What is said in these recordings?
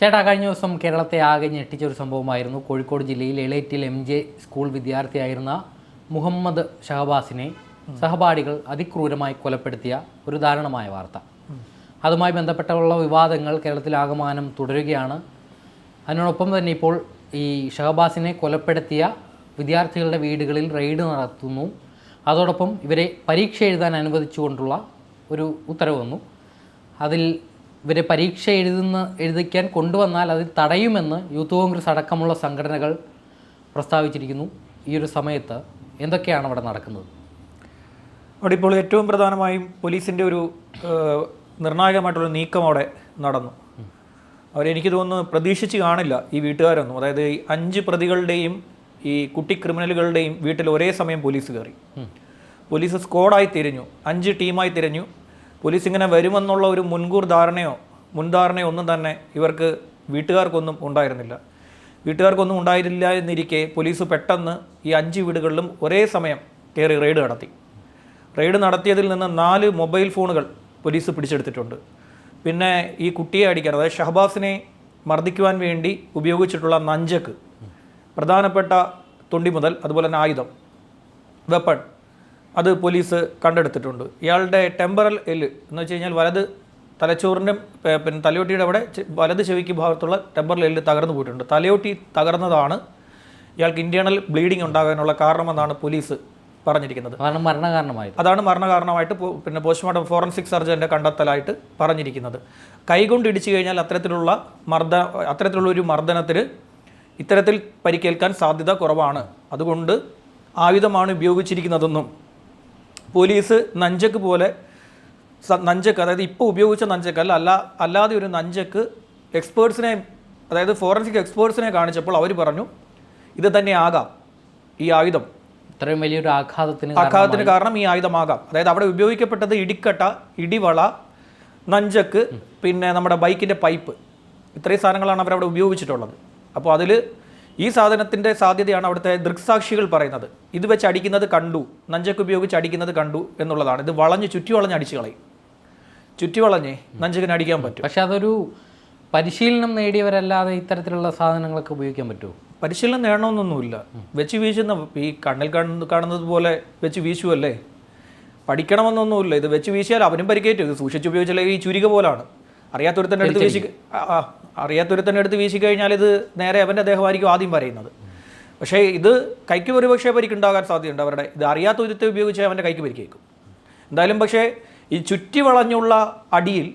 ചേട്ടാ, കഴിഞ്ഞ ദിവസം കേരളത്തെ ആകെ ഞെട്ടിച്ചൊരു സംഭവമായിരുന്നു. കോഴിക്കോട് ജില്ലയിൽ എളേറ്റിൽ MJ സ്കൂൾ വിദ്യാർത്ഥിയായിരുന്ന മുഹമ്മദ് ഷഹബാസിനെ സഹപാഠികൾ അതിക്രൂരമായി കൊലപ്പെടുത്തിയ ഒരു ദാരുണമായ വാർത്ത. അതുമായി ബന്ധപ്പെട്ടുള്ള വിവാദങ്ങൾ കേരളത്തിലാകമാനം തുടരുകയാണ്. അതിനോടൊപ്പം തന്നെ ഇപ്പോൾ ഈ ഷഹബാസിനെ കൊലപ്പെടുത്തിയ വിദ്യാർത്ഥികളുടെ വീടുകളിൽ റെയ്ഡ് നടത്തുന്നു. അതോടൊപ്പം ഇവരെ പരീക്ഷ എഴുതാൻ അനുവദിച്ചുകൊണ്ടുള്ള ഒരു ഉത്തരവ് വന്നു. അതിൽ ഇവരെ പരീക്ഷ എഴുതിക്കാൻ കൊണ്ടുവന്നാൽ അത് തടയുമെന്ന് യൂത്ത് കോൺഗ്രസ് അടക്കമുള്ള സംഘടനകൾ പ്രസ്താവിച്ചിരിക്കുന്നു. ഈ ഒരു സമയത്ത് എന്തൊക്കെയാണ് അവിടെ നടക്കുന്നത്? അവിടെ ഇപ്പോൾ ഏറ്റവും പ്രധാനമായും പോലീസിൻ്റെ ഒരു നിർണായകമായിട്ടുള്ള നീക്കം അവിടെ നടന്നു. അവരെനിക്ക് തോന്നുന്നു പ്രതീക്ഷിച്ച് കാണില്ല ഈ വീട്ടുകാരൊന്നും. അതായത് ഈ 5 പ്രതികളുടെയും ഈ കുട്ടി ക്രിമിനലുകളുടെയും വീട്ടിൽ ഒരേ സമയം പോലീസ് കയറി. പോലീസ് സ്ക്വാഡായി തിരിഞ്ഞു, 5 ടീമായി തിരിഞ്ഞു. പോലീസ് ഇങ്ങനെ വരുമെന്നുള്ള ഒരു മുൻധാരണയോ ഒന്നും തന്നെ ഇവർക്ക് വീട്ടുകാർക്കൊന്നും ഉണ്ടായിരുന്നില്ല. വീട്ടുകാർക്കൊന്നും ഉണ്ടായിരുന്നില്ല എന്നിരിക്കെ പോലീസ് പെട്ടെന്ന് ഈ 5 വീടുകളിലും ഒരേ സമയം കയറി റെയ്ഡ് നടത്തി. റെയ്ഡ് നടത്തിയതിൽ നിന്ന് 4 മൊബൈൽ ഫോണുകൾ പോലീസ് പിടിച്ചെടുത്തിട്ടുണ്ട്. പിന്നെ ഈ കുട്ടിയെ അടിക്കാൻ, അതായത് ഷഹബാസിനെ മർദ്ദിക്കുവാൻ വേണ്ടി ഉപയോഗിച്ചിട്ടുള്ള നഞ്ചക്ക്, പ്രധാനപ്പെട്ട തൊണ്ടി മുതൽ അതുപോലെ തന്നെ ആയുധം, വെപ്പൺ, അത് പോലീസ് കണ്ടെടുത്തിട്ടുണ്ട്. ഇയാളുടെ ടെമ്പറൽ എല്ല് എന്ന് വെച്ച് കഴിഞ്ഞാൽ വലത് തലച്ചോറിൻ്റെ പിന്നെ തലയോട്ടിയുടെ അവിടെ വലത് ചെവിക്ക് ഭാഗത്തുള്ള ടെമ്പറൽ എല്ല് തകർന്നു പോയിട്ടുണ്ട്. തലയോട്ടി തകർന്നതാണ് ഇയാൾക്ക് ഇൻറ്റേർണൽ ബ്ലീഡിംഗ് ഉണ്ടാകാനുള്ള കാരണമെന്നാണ് പോലീസ് പറഞ്ഞിരിക്കുന്നത്. അതാണ് മരണകാരണമായിട്ട് പിന്നെ പോസ്റ്റ്മോർട്ടം ഫോറൻസിക് സർജൻ്റെ കണ്ടെത്തലായിട്ട് പറഞ്ഞിരിക്കുന്നത്. കൈകൊണ്ട് ഇടിച്ചു കഴിഞ്ഞാൽ അത്തരത്തിലുള്ളൊരു മർദ്ദനത്തിൽ ഇത്തരത്തിൽ പരിക്കേൽക്കാൻ സാധ്യത കുറവാണ്. അതുകൊണ്ട് ആയുധമാണ് ഉപയോഗിച്ചിരിക്കുന്നതെന്നും പോലീസ് നഞ്ചക്ക് അതായത് ഇപ്പോൾ ഉപയോഗിച്ച നഞ്ചക്കല്ല, അല്ലാതെ ഒരു നഞ്ചക്ക് എക്സ്പേർട്സിനെ, അതായത് ഫോറൻസിക് എക്സ്പേർട്സിനെ കാണിച്ചപ്പോൾ അവർ പറഞ്ഞു ഇത് തന്നെ ആകാം ഈ ആയുധം, ഇത്രയും വലിയൊരു ആഘാതത്തിന് കാരണം ഈ ആയുധമാകാം. അതായത് അവിടെ ഉപയോഗിക്കപ്പെട്ടത് ഇടിക്കട്ട, ഇടിവള, നഞ്ചക്ക്, പിന്നെ നമ്മുടെ ബൈക്കിൻ്റെ പൈപ്പ്, ഇത്രയും സാധനങ്ങളാണ് അവരവിടെ ഉപയോഗിച്ചിട്ടുള്ളത്. അപ്പോൾ അതിൽ ഈ സാധനത്തിൻ്റെ സാധ്യതയാണ് അവിടുത്തെ ദൃക്സാക്ഷികൾ പറയുന്നത്. ഇത് വെച്ച് അടിക്കുന്നത് കണ്ടു, നഞ്ചക്ക് ഉപയോഗിച്ച് അടിക്കുന്നത് കണ്ടു എന്നുള്ളതാണ്. ഇത് ചുറ്റി വളഞ്ഞ് അടിച്ചു കളയും, ചുറ്റി വളഞ്ഞേ നഞ്ചക്കിന് അടിക്കാൻ പറ്റും. പക്ഷെ അതൊരു പരിശീലനം നേടിയവരല്ലാതെ ഇത്തരത്തിലുള്ള സാധനങ്ങളൊക്കെ ഉപയോഗിക്കാൻ പറ്റുമോ? പരിശീലനം നേടണമെന്നൊന്നുമില്ല. വെച്ച് വീശുന്ന ഈ കണ്ണിൽ കാണുന്നത് പോലെ വെച്ച് വീശുമല്ലേ, പഠിക്കണമെന്നൊന്നുമില്ല. ഇത് വെച്ച് വീശിയാൽ അവനും പരിക്കേറ്റും. ഇത് സൂക്ഷിച്ച് ഉപയോഗിച്ചാൽ ഈ ചുരിക പോലാണ്. അറിയാത്തൊരുത്തൻ്റെ അടുത്ത് വീശി കഴിഞ്ഞാൽ ഇത് നേരെ അവൻ്റെ ദേഹമായിരിക്കും ആദ്യം പറയുന്നത്. പക്ഷേ ഇത് കൈക്ക് ഒരുപക്ഷെ പരിക്കുണ്ടാകാൻ സാധ്യതയുണ്ട്. അവരുടെ ഇത് അറിയാത്തൊരുത്തെ ഉപയോഗിച്ച് അവൻ്റെ കൈക്ക് പരിക്കേക്കും എന്തായാലും. പക്ഷേ ഈ ചുറ്റി വളഞ്ഞുള്ള അടിയിൽ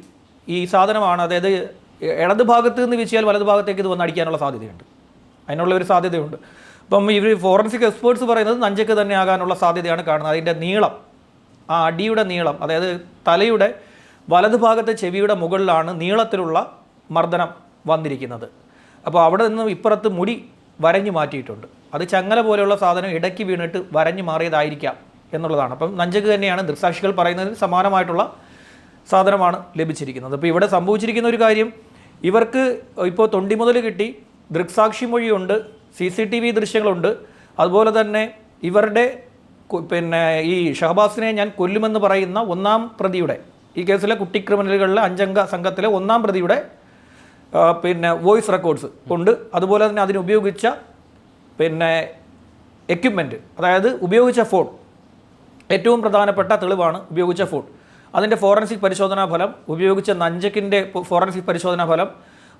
ഈ സാധനമാണ്, അതായത് ഇടത് ഭാഗത്ത് നിന്ന് വീശിയാൽ വലത് ഭാഗത്തേക്ക് ഇത് വന്ന് അടിക്കാനുള്ള സാധ്യതയുണ്ട്, അതിനുള്ള ഒരു സാധ്യതയുണ്ട്. അപ്പം ഇവർ ഫോറൻസിക് എക്സ്പേർട്സ് പറയുന്നത് നഞ്ചക്ക് തന്നെ ആകാനുള്ള സാധ്യതയാണ് കാണുന്നത്. അതിൻ്റെ നീളം, ആ അടിയുടെ നീളം, അതായത് തലയുടെ വലതു ഭാഗത്തെ ചെവിയുടെ മുകളിലാണ് നീളത്തിലുള്ള മർദ്ദനം വന്നിരിക്കുന്നത്. അപ്പോൾ അവിടെ നിന്ന് ഇപ്പുറത്ത് മുടി വരഞ്ഞു മാറ്റിയിട്ടുണ്ട്. അത് ചങ്ങല പോലെയുള്ള സാധനം ഇടയ്ക്ക് വീണിട്ട് വരഞ്ഞു മാറിയതായിരിക്കാം എന്നുള്ളതാണ്. അപ്പം നഞ്ചക്ക് തന്നെയാണ് ദൃക്സാക്ഷികൾ പറയുന്നതിന് സമാനമായിട്ടുള്ള സാധനമാണ് ലഭിച്ചിരിക്കുന്നത്. അപ്പോൾ ഇവിടെ സംഭവിച്ചിരിക്കുന്ന ഒരു കാര്യം, ഇവർക്ക് ഇപ്പോൾ തൊണ്ടി മുതൽ കിട്ടി, ദൃക്സാക്ഷി മൊഴിയുണ്ട്, CCTV ദൃശ്യങ്ങളുണ്ട്. അതുപോലെ തന്നെ ഇവരുടെ പിന്നെ ഈ ഷഹബാസിനെ ഞാൻ കൊല്ലുമെന്ന് പറയുന്ന 1-ാം പ്രതിയുടെ, ഈ കേസിലെ കുട്ടി ക്രിമിനലുകളിലെ 5-അംഗ സംഘത്തിലെ 1-ാം പ്രതിയുടെ പിന്നെ വോയിസ് റെക്കോർഡ്സ് ഉണ്ട്. അതുപോലെ തന്നെ അതിനുപയോഗിച്ച പിന്നെ എക്യുപ്മെൻറ്റ്, അതായത് ഉപയോഗിച്ച ഫോൺ, ഏറ്റവും പ്രധാനപ്പെട്ട തെളിവാണ് ഉപയോഗിച്ച ഫോൺ. അതിൻ്റെ ഫോറൻസിക് പരിശോധനാ ഫലം, ഉപയോഗിച്ച നഞ്ചക്കിൻ്റെ ഫോറൻസിക് പരിശോധനാ ഫലം,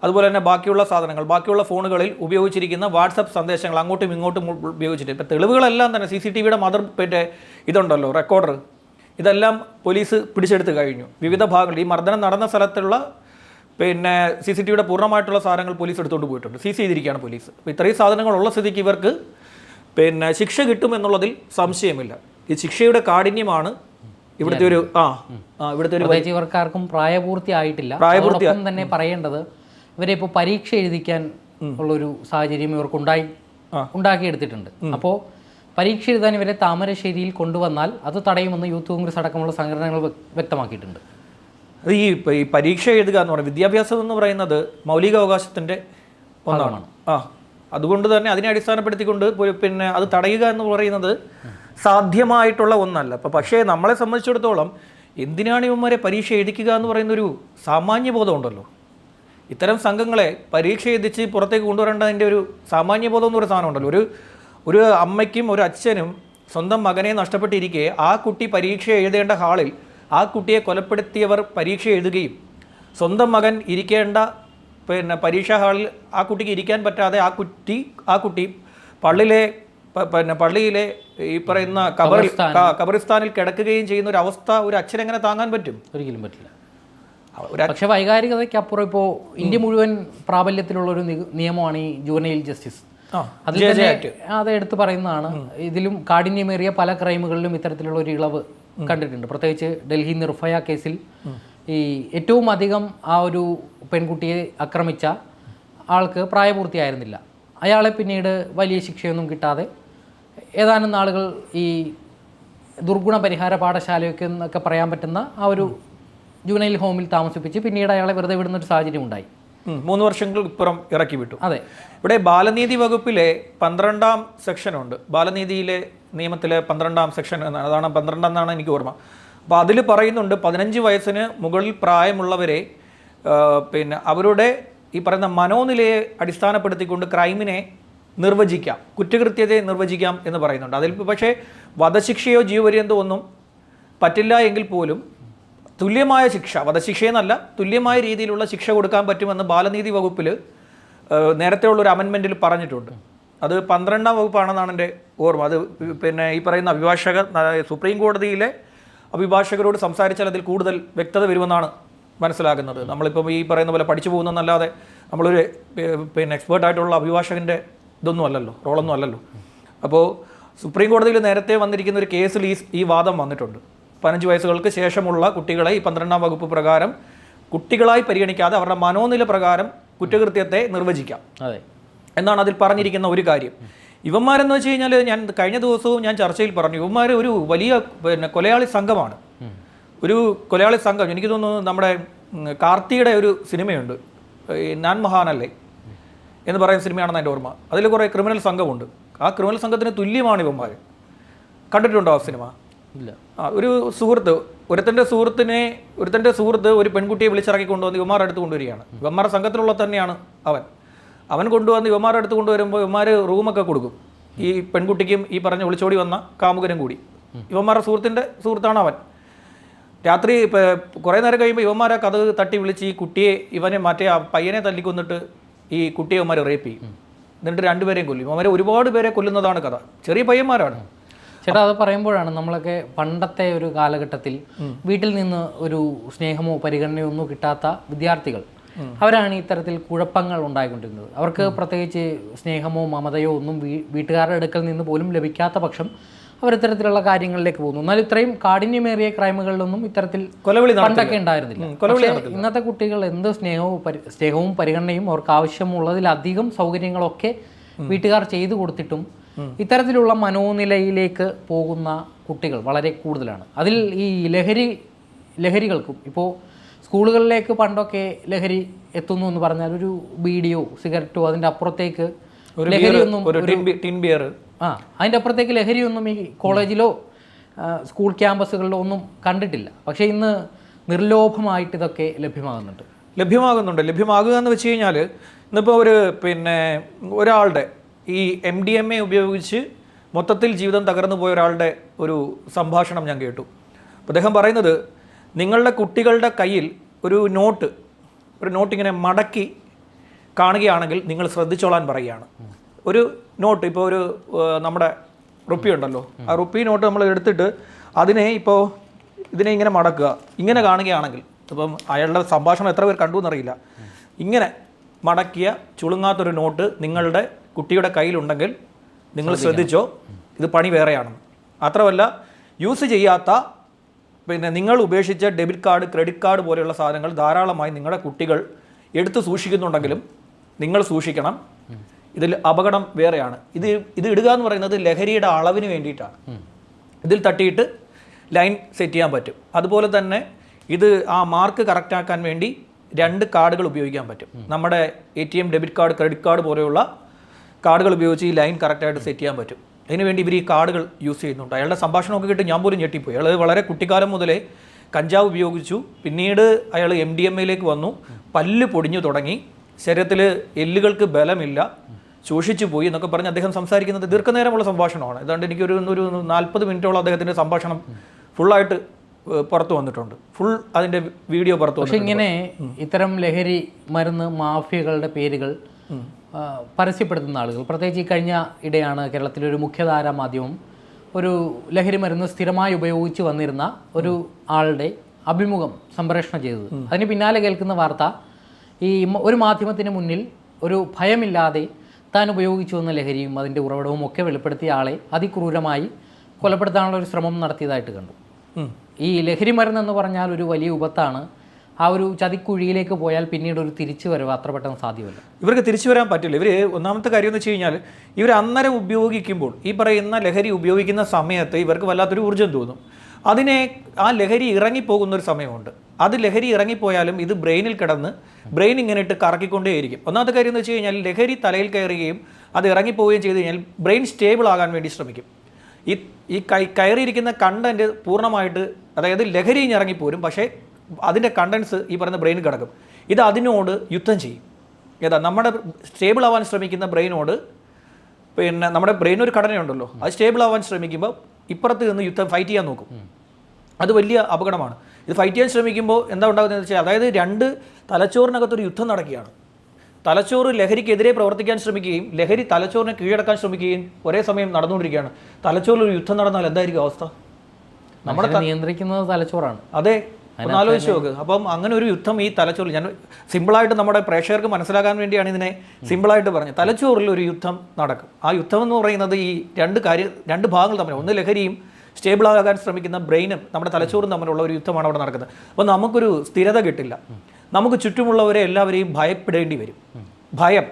അതുപോലെ തന്നെ ബാക്കിയുള്ള സാധനങ്ങൾ, ബാക്കിയുള്ള ഫോണുകളിൽ ഉപയോഗിച്ചിരിക്കുന്ന വാട്സപ്പ് സന്ദേശങ്ങൾ അങ്ങോട്ടും ഇങ്ങോട്ടും ഉപയോഗിച്ചിട്ട് ഇപ്പോൾ തെളിവുകളെല്ലാം തന്നെ CCTVയുടെ ഇതുണ്ടല്ലോ റെക്കോർഡർ, ഇതെല്ലാം പോലീസ് പിടിച്ചെടുത്ത് കഴിഞ്ഞു. വിവിധ ഭാഗങ്ങൾ ഈ മർദ്ദനം നടന്ന സ്ഥലത്തുള്ള പിന്നെ CCTVയുടെ പൂർണ്ണമായിട്ടുള്ള സാധനങ്ങൾ പോലീസ് എടുത്തുകൊണ്ട് പോയിട്ടുണ്ട്, സീസ് ചെയ്തിരിക്കുകയാണ് പോലീസ്. അപ്പോൾ ഇത്രയും സാധനങ്ങളുള്ള സ്ഥിതിക്ക് ഇവർക്ക് പിന്നെ ശിക്ഷ കിട്ടുമെന്നുള്ളതിൽ സംശയമില്ല. ഈ ശിക്ഷയുടെ കാഠിന്യമാണ് ഇവിടുത്തെ ഒരു ഇവർക്കാർക്കും പ്രായപൂർത്തിയായിട്ടില്ല. തന്നെ പറയേണ്ടത്, ഇവരെ ഇപ്പോൾ പരീക്ഷ എഴുതിക്കാൻ ഉള്ളൊരു സാഹചര്യം ഇവർക്ക് ഉണ്ടാക്കിയെടുത്തിട്ടുണ്ട്. അപ്പോൾ പരീക്ഷ എഴുതാൻ ഇവരെ താമരശ്ശേരിയിൽ കൊണ്ടുവന്നാൽ അത് തടയുമെന്ന് യൂത്ത് കോൺഗ്രസ് അടക്കമുള്ള സംഘടനകൾ വ്യക്തമാക്കിയിട്ടുണ്ട്. അത് ഈ പരീക്ഷ എഴുതുക എന്ന് പറയുന്നത്, വിദ്യാഭ്യാസം എന്ന് പറയുന്നത് മൗലികാവകാശത്തിൻ്റെ ഒന്നാണ്. അതുകൊണ്ട് തന്നെ അതിനെ അടിസ്ഥാനപ്പെടുത്തിക്കൊണ്ട് പിന്നെ അത് തടയുക എന്ന് പറയുന്നത് സാധ്യമായിട്ടുള്ള ഒന്നല്ല. പക്ഷേ നമ്മളെ സംബന്ധിച്ചിടത്തോളം എന്തിനാണ് ഇവന്മാരെ പരീക്ഷ എഴുതിക്കുക എന്ന് പറയുന്നൊരു സാമാന്യ ബോധമുണ്ടല്ലോ. ഇത്തരം സംഘങ്ങളെ പരീക്ഷ എഴുതിച്ച് പുറത്തേക്ക് കൊണ്ടുവരേണ്ടതിൻ്റെ ഒരു സാമാന്യബോധം എന്നൊരു സാധനം ഉണ്ടല്ലോ. ഒരു അമ്മയ്ക്കും ഒരു അച്ഛനും സ്വന്തം മകനെ നഷ്ടപ്പെട്ടിരിക്കെ ആ കുട്ടി പരീക്ഷ എഴുതേണ്ട ഹാളിൽ ആ കുട്ടിയെ കൊലപ്പെടുത്തിയവർ പരീക്ഷ എഴുതുകയും സ്വന്തം മകൻ ഇരിക്കേണ്ട പരീക്ഷാ ഹാളിൽ ആ കുട്ടിക്ക് ഇരിക്കാൻ പറ്റാതെ ആ കുട്ടി പള്ളിയിലെ ഈ പറയുന്ന ഖബറിസ്ഥാനിൽ കിടക്കുകയും ചെയ്യുന്ന ഒരു അവസ്ഥ ഒരു അച്ഛനെങ്ങനെ താങ്ങാൻ പറ്റും? ഒരിക്കലും പറ്റില്ല. പക്ഷെ വൈകാരികതയ്ക്കപ്പുറം ഇപ്പോൾ ഇന്ത്യ മുഴുവൻ പ്രാബല്യത്തിലുള്ള ഒരു നിയമമാണ് ഈ ജുവനൈൽ ജസ്റ്റിസ്. അതിൽ തന്നെ അത് എടുത്തു പറയുന്നതാണ്. ഇതിലും കാഠിന്യമേറിയ പല ക്രൈമുകളിലും ഇത്തരത്തിലുള്ള ഒരു ഇളവ് കണ്ടിട്ടുണ്ട്. പ്രത്യേകിച്ച് ഡൽഹി നിർഭയ കേസിൽ ഈ ഏറ്റവും അധികം ആ ഒരു പെൺകുട്ടിയെ ആക്രമിച്ച ആൾക്ക് പ്രായപൂർത്തിയായിരുന്നില്ല. അയാളെ പിന്നീട് വലിയ ശിക്ഷയൊന്നും കിട്ടാതെ ഏതാനും നാളുകൾ ഈ ദുർഗുണ പരിഹാര പാഠശാലയൊക്കെ എന്നൊക്കെ പറയാൻ പറ്റുന്ന ആ ഒരു ജുവനൈൽ ഹോമിൽ താമസിപ്പിച്ച് പിന്നീട് അയാളെ വെറുതെ വിടുന്ന ഒരു സാഹചര്യം ഉണ്ടായി. 3 വർഷങ്ങൾക്കിപ്പുറം ഇറക്കി വിട്ടു. അതെ. ഇവിടെ ബാലനീതി വകുപ്പിലെ 12ാം സെക്ഷനുണ്ട്. ബാലനീതിയിലെ നിയമത്തിലെ 12ാം സെക്ഷൻ അതാണ് 12 എന്നാണ് എനിക്ക് ഓർമ്മ. അപ്പോൾ അതിൽ പറയുന്നുണ്ട് 15 വയസ്സിന് മുകളിൽ പ്രായമുള്ളവരെ അവരുടെ ഈ പറയുന്ന മനോനിലയെ അടിസ്ഥാനപ്പെടുത്തിക്കൊണ്ട് ക്രൈമിനെ നിർവചിക്കാം, കുറ്റകൃത്യത്തെ നിർവചിക്കാം എന്ന് പറയുന്നുണ്ട്. അതിൽ പക്ഷേ വധശിക്ഷയോ ജീവപര്യന്തമോ ഒന്നും പറ്റില്ല എങ്കിൽ പോലും തുല്യമായ ശിക്ഷ, വധശിക്ഷയെന്നല്ല തുല്യമായ രീതിയിലുള്ള ശിക്ഷ കൊടുക്കാൻ പറ്റുമെന്ന് ബാലനീതി വകുപ്പിൽ നേരത്തെ ഉള്ളൊരു അമെൻമെൻറ്റിൽ പറഞ്ഞിട്ടുണ്ട്. അത് 12ാം വകുപ്പാണെന്നാണ് എൻ്റെ ഓർമ്മ. അത് ഈ പറയുന്ന അഭിഭാഷകർ സുപ്രീം കോടതിയിലെ അഭിഭാഷകരോട് സംസാരിച്ചാൽ അതിൽ കൂടുതൽ വ്യക്തത വരുമെന്നാണ് മനസ്സിലാക്കുന്നത്. നമ്മളിപ്പം ഈ പറയുന്ന പോലെ പഠിച്ചു പോകുന്നതല്ലാതെ നമ്മളൊരു എക്സ്പേർട്ടായിട്ടുള്ള അഭിഭാഷകൻ്റെ ഇതൊന്നും അല്ലല്ലോ, റോളൊന്നും അല്ലല്ലോ. അപ്പോൾ സുപ്രീം കോടതിയിൽ നേരത്തെ വന്നിരിക്കുന്ന ഒരു കേസിൽ ഈ വാദം വന്നിട്ടുണ്ട്. 15 വയസ്സുകൾക്ക് ശേഷമുള്ള കുട്ടികളെ ഈ 12ാം വകുപ്പ് പ്രകാരം കുട്ടികളായി പരിഗണിക്കാതെ അവരുടെ മനോനില പ്രകാരം കുറ്റകൃത്യത്തെ നിർവചിക്കാം എന്നാണ് അതിൽ പറഞ്ഞിരിക്കുന്ന ഒരു കാര്യം. ഇവന്മാരെന്ന് വെച്ച് കഴിഞ്ഞാൽ ഞാൻ കഴിഞ്ഞ ദിവസവും ഞാൻ ചർച്ചയിൽ പറഞ്ഞു, ഇവന്മാർ ഒരു വലിയ കൊലയാളി സംഘമാണ്. ഒരു കൊലയാളി സംഘം. എനിക്ക് തോന്നുന്നു നമ്മുടെ കാർത്തിയുടെ ഒരു സിനിമയുണ്ട്, ഞാൻ മഹാനല്ലേ എന്ന് പറയുന്ന സിനിമയാണെന്ന് എൻ്റെ ഓർമ്മ. അതിൽ കുറേ ക്രിമിനൽ സംഘമുണ്ട്. ആ ക്രിമിനൽ സംഘത്തിന് തുല്യമാണ് ഇവന്മാർ. കണ്ടിട്ടുണ്ടോ ആ സിനിമ? ഇല്ല. ഒരു സുഹൃത്ത് ഒരുത്തൻ്റെ സുഹൃത്ത് ഒരു പെൺകുട്ടിയെ വിളിച്ചിറക്കി കൊണ്ടുവന്ന് ഇവന്മാരുടെ അടുത്ത് കൊണ്ടുവരികയാണ്. ഇവന്മാരുടെ സംഘത്തിലുള്ള തന്നെയാണ് അവൻ കൊണ്ടുവന്ന് ഇവന്മാരുടെ അടുത്ത് കൊണ്ടുവരുമ്പോൾ ഇവന്മാർ റൂമൊക്കെ കൊടുക്കും ഈ പെൺകുട്ടിക്കും ഈ പറഞ്ഞ വിളിച്ചോടി വന്ന കാമുകനും കൂടി. ഇവന്മാരുടെ സുഹൃത്താണ് അവൻ. രാത്രി കുറേ നേരം കഴിയുമ്പോൾ ഇവന്മാരെ കഥ തട്ടി വിളിച്ച് ഈ കുട്ടിയെ ആ പയ്യനെ തല്ലിക്കൊന്നിട്ട് ഈ കുട്ടിയെ ഇവന്മാർ റേപ്പ് ചെയ്യും. എന്നിട്ട് 2 പേരെയും കൊല്ലും. ഇവന്മാരെ ഒരുപാട് പേരെ കൊല്ലുന്നതാണ് കഥ. ചെറിയ പയ്യന്മാരാണ്. ചേട്ടാ, അത് പറയുമ്പോഴാണ് നമ്മളൊക്കെ പണ്ടത്തെ ഒരു കാലഘട്ടത്തിൽ വീട്ടിൽ നിന്ന് ഒരു സ്നേഹമോ പരിഗണനയോ ഒന്നും കിട്ടാത്ത വിദ്യാർത്ഥികൾ അവരാണ് ഇത്തരത്തിൽ കുഴപ്പങ്ങൾ ഉണ്ടായിക്കൊണ്ടിരുന്നത്. അവർക്ക് പ്രത്യേകിച്ച് സ്നേഹമോ മമതയോ ഒന്നും വീട്ടുകാരുടെ അടുക്കൽ നിന്ന് പോലും ലഭിക്കാത്ത പക്ഷം അവർ ഇത്തരത്തിലുള്ള കാര്യങ്ങളിലേക്ക് പോകുന്നു. എന്നാൽ ഇത്രയും കാഠിന്യമേറിയ ക്രൈമുകളിലൊന്നും ഇത്തരത്തിൽ പണ്ടൊക്കെ ഉണ്ടായിരുന്നില്ല. പക്ഷേ ഇന്നത്തെ കുട്ടികൾ എന്ത് സ്നേഹവും പരിഗണനയും അവർക്ക് ആവശ്യമുള്ളതിലധികം സൗകര്യങ്ങളൊക്കെ വീട്ടുകാർ ചെയ്തു കൊടുത്തിട്ടും ഇത്തരത്തിലുള്ള മനോനിലയിലേക്ക് പോകുന്ന കുട്ടികൾ വളരെ കൂടുതലാണ്. അതിൽ ഈ ലഹരികൾക്കും ഇപ്പോൾ സ്കൂളുകളിലേക്ക് പണ്ടൊക്കെ ലഹരി എത്തുന്നു എന്ന് പറഞ്ഞാൽ ഒരു ബീഡിയോ സിഗരറ്റോ അതിൻ്റെ അപ്പുറത്തേക്ക് ലഹരിയൊന്നും അതിൻ്റെ അപ്പുറത്തേക്ക് ലഹരിയൊന്നും ഈ കോളേജിലോ സ്കൂൾ ക്യാമ്പസുകളിലോ ഒന്നും കണ്ടിട്ടില്ല. പക്ഷേ ഇന്ന് നിർലോഭമായിട്ട് ഇതൊക്കെ ലഭ്യമാകുക എന്ന് വെച്ച് കഴിഞ്ഞാൽ ഇന്നിപ്പോൾ ഒരാളുടെ ഈ MDMA ഉപയോഗിച്ച് മൊത്തത്തിൽ ജീവിതം തകർന്നു പോയ ഒരാളുടെ ഒരു സംഭാഷണം ഞാൻ കേട്ടു. അദ്ദേഹം പറയുന്നത്, നിങ്ങളുടെ കുട്ടികളുടെ കയ്യിൽ ഒരു നോട്ട് ഇങ്ങനെ മടക്കി കാണുകയാണെങ്കിൽ നിങ്ങൾ ശ്രദ്ധിച്ചോളാൻ പറയുകയാണ്. ഒരു നോട്ട് ഇപ്പോൾ നമ്മുടെ റുപ്പി ഉണ്ടല്ലോ, ആ റുപ്പി നോട്ട് നമ്മൾ എടുത്തിട്ട് ഇതിനെ ഇങ്ങനെ മടക്കുക, ഇങ്ങനെ കാണുകയാണെങ്കിൽ, ഇപ്പം അയാളുടെ സംഭാഷണം എത്ര പേർ കണ്ടു എന്നറിയില്ല, ഇങ്ങനെ മടക്കിയ ചുളുങ്ങാത്തൊരു നോട്ട് നിങ്ങളുടെ കുട്ടിയുടെ കയ്യിലുണ്ടെങ്കിൽ നിങ്ങൾ ശ്രദ്ധിച്ചോ, ഇത് പണി വേറെയാണെന്ന്. മാത്രമല്ല, യൂസ് ചെയ്യാത്ത നിങ്ങൾ ഉപേക്ഷിച്ച ഡെബിറ്റ് കാർഡ്, ക്രെഡിറ്റ് കാർഡ് പോലെയുള്ള സാധനങ്ങൾ ധാരാളമായി നിങ്ങളുടെ കുട്ടികൾ എടുത്ത് സൂക്ഷിക്കുന്നുണ്ടെങ്കിലും നിങ്ങൾ സൂക്ഷിക്കണം, ഇതിൽ അപകടം വേറെയാണ്. ഇത് ഇടുക എന്ന് പറയുന്നത് ലഹരിയുടെ അളവിന് വേണ്ടിയിട്ടാണ്. ഇതിൽ തട്ടിയിട്ട് ലൈൻ സെറ്റ് ചെയ്യാൻ പറ്റും. അതുപോലെ തന്നെ ഇത് ആ മാർക്ക് കറക്റ്റാക്കാൻ വേണ്ടി 2 കാർഡുകൾ ഉപയോഗിക്കാൻ പറ്റും. നമ്മുടെ ATM, debit card, credit card പോലെയുള്ള കാർഡുകൾ ഉപയോഗിച്ച് ഈ ലൈൻ കറക്റ്റായിട്ട് സെറ്റ് ചെയ്യാൻ പറ്റും. അതിനുവേണ്ടി ഇവർ ഈ കാർഡുകൾ യൂസ് ചെയ്യുന്നുണ്ട്. അയാളുടെ സംഭാഷണമൊക്കെ കിട്ടി ഞാൻ പോലും ഞെട്ടിപ്പോയി. അയാൾ വളരെ കുട്ടിക്കാലം മുതലേ കഞ്ചാവ് ഉപയോഗിച്ചു, പിന്നീട് അയാൾ MDMAയിലേക്ക് വന്നു, പല്ല് പൊടിഞ്ഞു തുടങ്ങി, ശരീരത്തിൽ എല്ലുകൾക്ക് ബലമില്ല, ശോഷിച്ചു പോയി എന്നൊക്കെ പറഞ്ഞ് അദ്ദേഹം സംസാരിക്കുന്നത് ദീർഘനേരമുള്ള സംഭാഷണമാണ്. ഏതാണ്ട് എനിക്കൊരു 40 മിനിറ്റോളം അദ്ദേഹത്തിൻ്റെ സംഭാഷണം ഫുള്ളായിട്ട് പുറത്തു വന്നിട്ടുണ്ട്. ഫുൾ അതിൻ്റെ വീഡിയോ പുറത്തു പക്ഷെ ഇങ്ങനെ ഇത്തരം ലഹരി മരുന്ന് മാഫിയകളുടെ പേരുകൾ പരസ്യപ്പെടുത്തുന്ന ആളുകൾ, പ്രത്യേകിച്ച് ഈ കഴിഞ്ഞ ഇടെയാണ് കേരളത്തിലൊരു മുഖ്യധാരാ മാധ്യമം ഒരു ലഹരി മരുന്ന് സ്ഥിരമായി ഉപയോഗിച്ച് വന്നിരുന്ന ഒരു ആളുടെ അഭിമുഖം സംപ്രേഷണം ചെയ്തത്. അതിന് പിന്നാലെ കേൾക്കുന്ന വാർത്ത, ഈ ഒരു മാധ്യമത്തിന് മുന്നിൽ ഒരു ഭയമില്ലാതെ താൻ ഉപയോഗിച്ചു വന്ന ലഹരിയും അതിൻ്റെ ഉറവിടവും ഒക്കെ വെളിപ്പെടുത്തിയ ആളെ അതിക്രൂരമായി കൊലപ്പെടുത്താനുള്ള ഒരു ശ്രമം നടത്തിയതായിട്ട് കണ്ടു. ഈ ലഹരി മരുന്നെന്ന് പറഞ്ഞാൽ ഒരു വലിയ ഉപത്താണ്. ആ ഒരു ചതിക്കുഴിയിലേക്ക് പോയാൽ പിന്നീട് ഒരു തിരിച്ചു വരവ് അത്ര പെട്ടെന്ന് സാധ്യമല്ല. ഇവർക്ക് തിരിച്ചു വരാൻ പറ്റില്ല. ഇവർ ഒന്നാമത്തെ കാര്യം എന്ന് വെച്ച് കഴിഞ്ഞാൽ, ഇവർ അന്നേരം ഉപയോഗിക്കുമ്പോൾ, ഈ പറയുന്ന ലഹരി ഉപയോഗിക്കുന്ന സമയത്ത് ഇവർക്ക് വല്ലാത്തൊരു ഊർജ്ജം തോന്നും. ആ ലഹരി ഇറങ്ങിപ്പോകുന്ന ഒരു സമയമുണ്ട്. അത് ലഹരി ഇറങ്ങിപ്പോയാലും ഇത് ബ്രെയിനിൽ കിടന്ന് ബ്രെയിൻ ഇങ്ങനെ ഇട്ട് കറക്കിക്കൊണ്ടേയിരിക്കും. ഒന്നാമത്തെ കാര്യം എന്ന് വെച്ച് കഴിഞ്ഞാൽ, ലഹരി തലയിൽ കയറുകയും അത് ഇറങ്ങിപ്പോവുകയും ചെയ്ത് കഴിഞ്ഞാൽ ബ്രെയിൻ സ്റ്റേബിൾ ആകാൻ വേണ്ടി ശ്രമിക്കും. ഈ കയറിയിരിക്കുന്ന കണ്ടന്റ് പൂർണ്ണമായിട്ട്, അതായത് ലഹരി ഇറങ്ങിപ്പോരും, പക്ഷേ അതിൻ്റെ കണ്ടൻസ് ഈ പറയുന്ന ബ്രെയിനിൽ കിടക്കും. ഇത് അതിനോട് യുദ്ധം ചെയ്യും. നമ്മുടെ സ്റ്റേബിൾ ആവാൻ ശ്രമിക്കുന്ന ബ്രെയിനോട്, പിന്നെ നമ്മുടെ ബ്രെയിൻ ഒരു ഘടനയുണ്ടല്ലോ, അത് സ്റ്റേബിൾ ആവാൻ ശ്രമിക്കുമ്പോൾ ഇപ്പുറത്ത് നിന്ന് ഫൈറ്റ് ചെയ്യാൻ നോക്കും. അത് വലിയ അപകടമാണ്. ഇത് ഫൈറ്റ് ചെയ്യാൻ ശ്രമിക്കുമ്പോൾ എന്താ ഉണ്ടാകുന്നതെന്ന് വെച്ചാൽ, അതായത് രണ്ട് തലച്ചോറിനകത്തൊരു യുദ്ധം നടക്കുകയാണ്. തലച്ചോറ് ലഹരിക്കെതിരെ പ്രവർത്തിക്കാൻ ശ്രമിക്കുകയും ലഹരി തലച്ചോറിനെ കീഴടക്കാൻ ശ്രമിക്കുകയും ഒരേ സമയം നടന്നുകൊണ്ടിരിക്കുകയാണ്. തലച്ചോറിൽ ഒരു യുദ്ധം നടന്നാൽ എന്തായിരിക്കും അവസ്ഥ? നമ്മുടെ നിയന്ത്രിക്കുന്നത് തലച്ചോറാണ്. അതെ, ഒന്ന് ആലോചിച്ച് നോക്ക്. അപ്പം അങ്ങനെ ഒരു യുദ്ധം ഈ തലച്ചോറിൽ, ഞാൻ സിമ്പിളായിട്ട് നമ്മുടെ പ്രേക്ഷകർക്ക് മനസ്സിലാക്കാൻ വേണ്ടിയാണ് ഇതിനെ സിമ്പിളായിട്ട് പറഞ്ഞത്. തലച്ചോറിൽ ഒരു യുദ്ധം നടക്കും. ആ യുദ്ധം എന്ന് പറയുന്നത് ഈ രണ്ട് ഭാഗങ്ങൾ തമ്മിൽ, ഒന്ന് ലഹരിയും സ്റ്റേബിൾ ആകാൻ ശ്രമിക്കുന്ന ബ്രെയിനും നമ്മുടെ തലച്ചോറും തമ്മിലുള്ള ഒരു യുദ്ധമാണ് അവിടെ നടക്കുന്നത്. അപ്പോൾ നമുക്കൊരു സ്ഥിരത കിട്ടില്ല. നമുക്ക് ചുറ്റുമുള്ളവരെ എല്ലാവരെയും ഭയപ്പെടേണ്ടി വരും. ഭയം,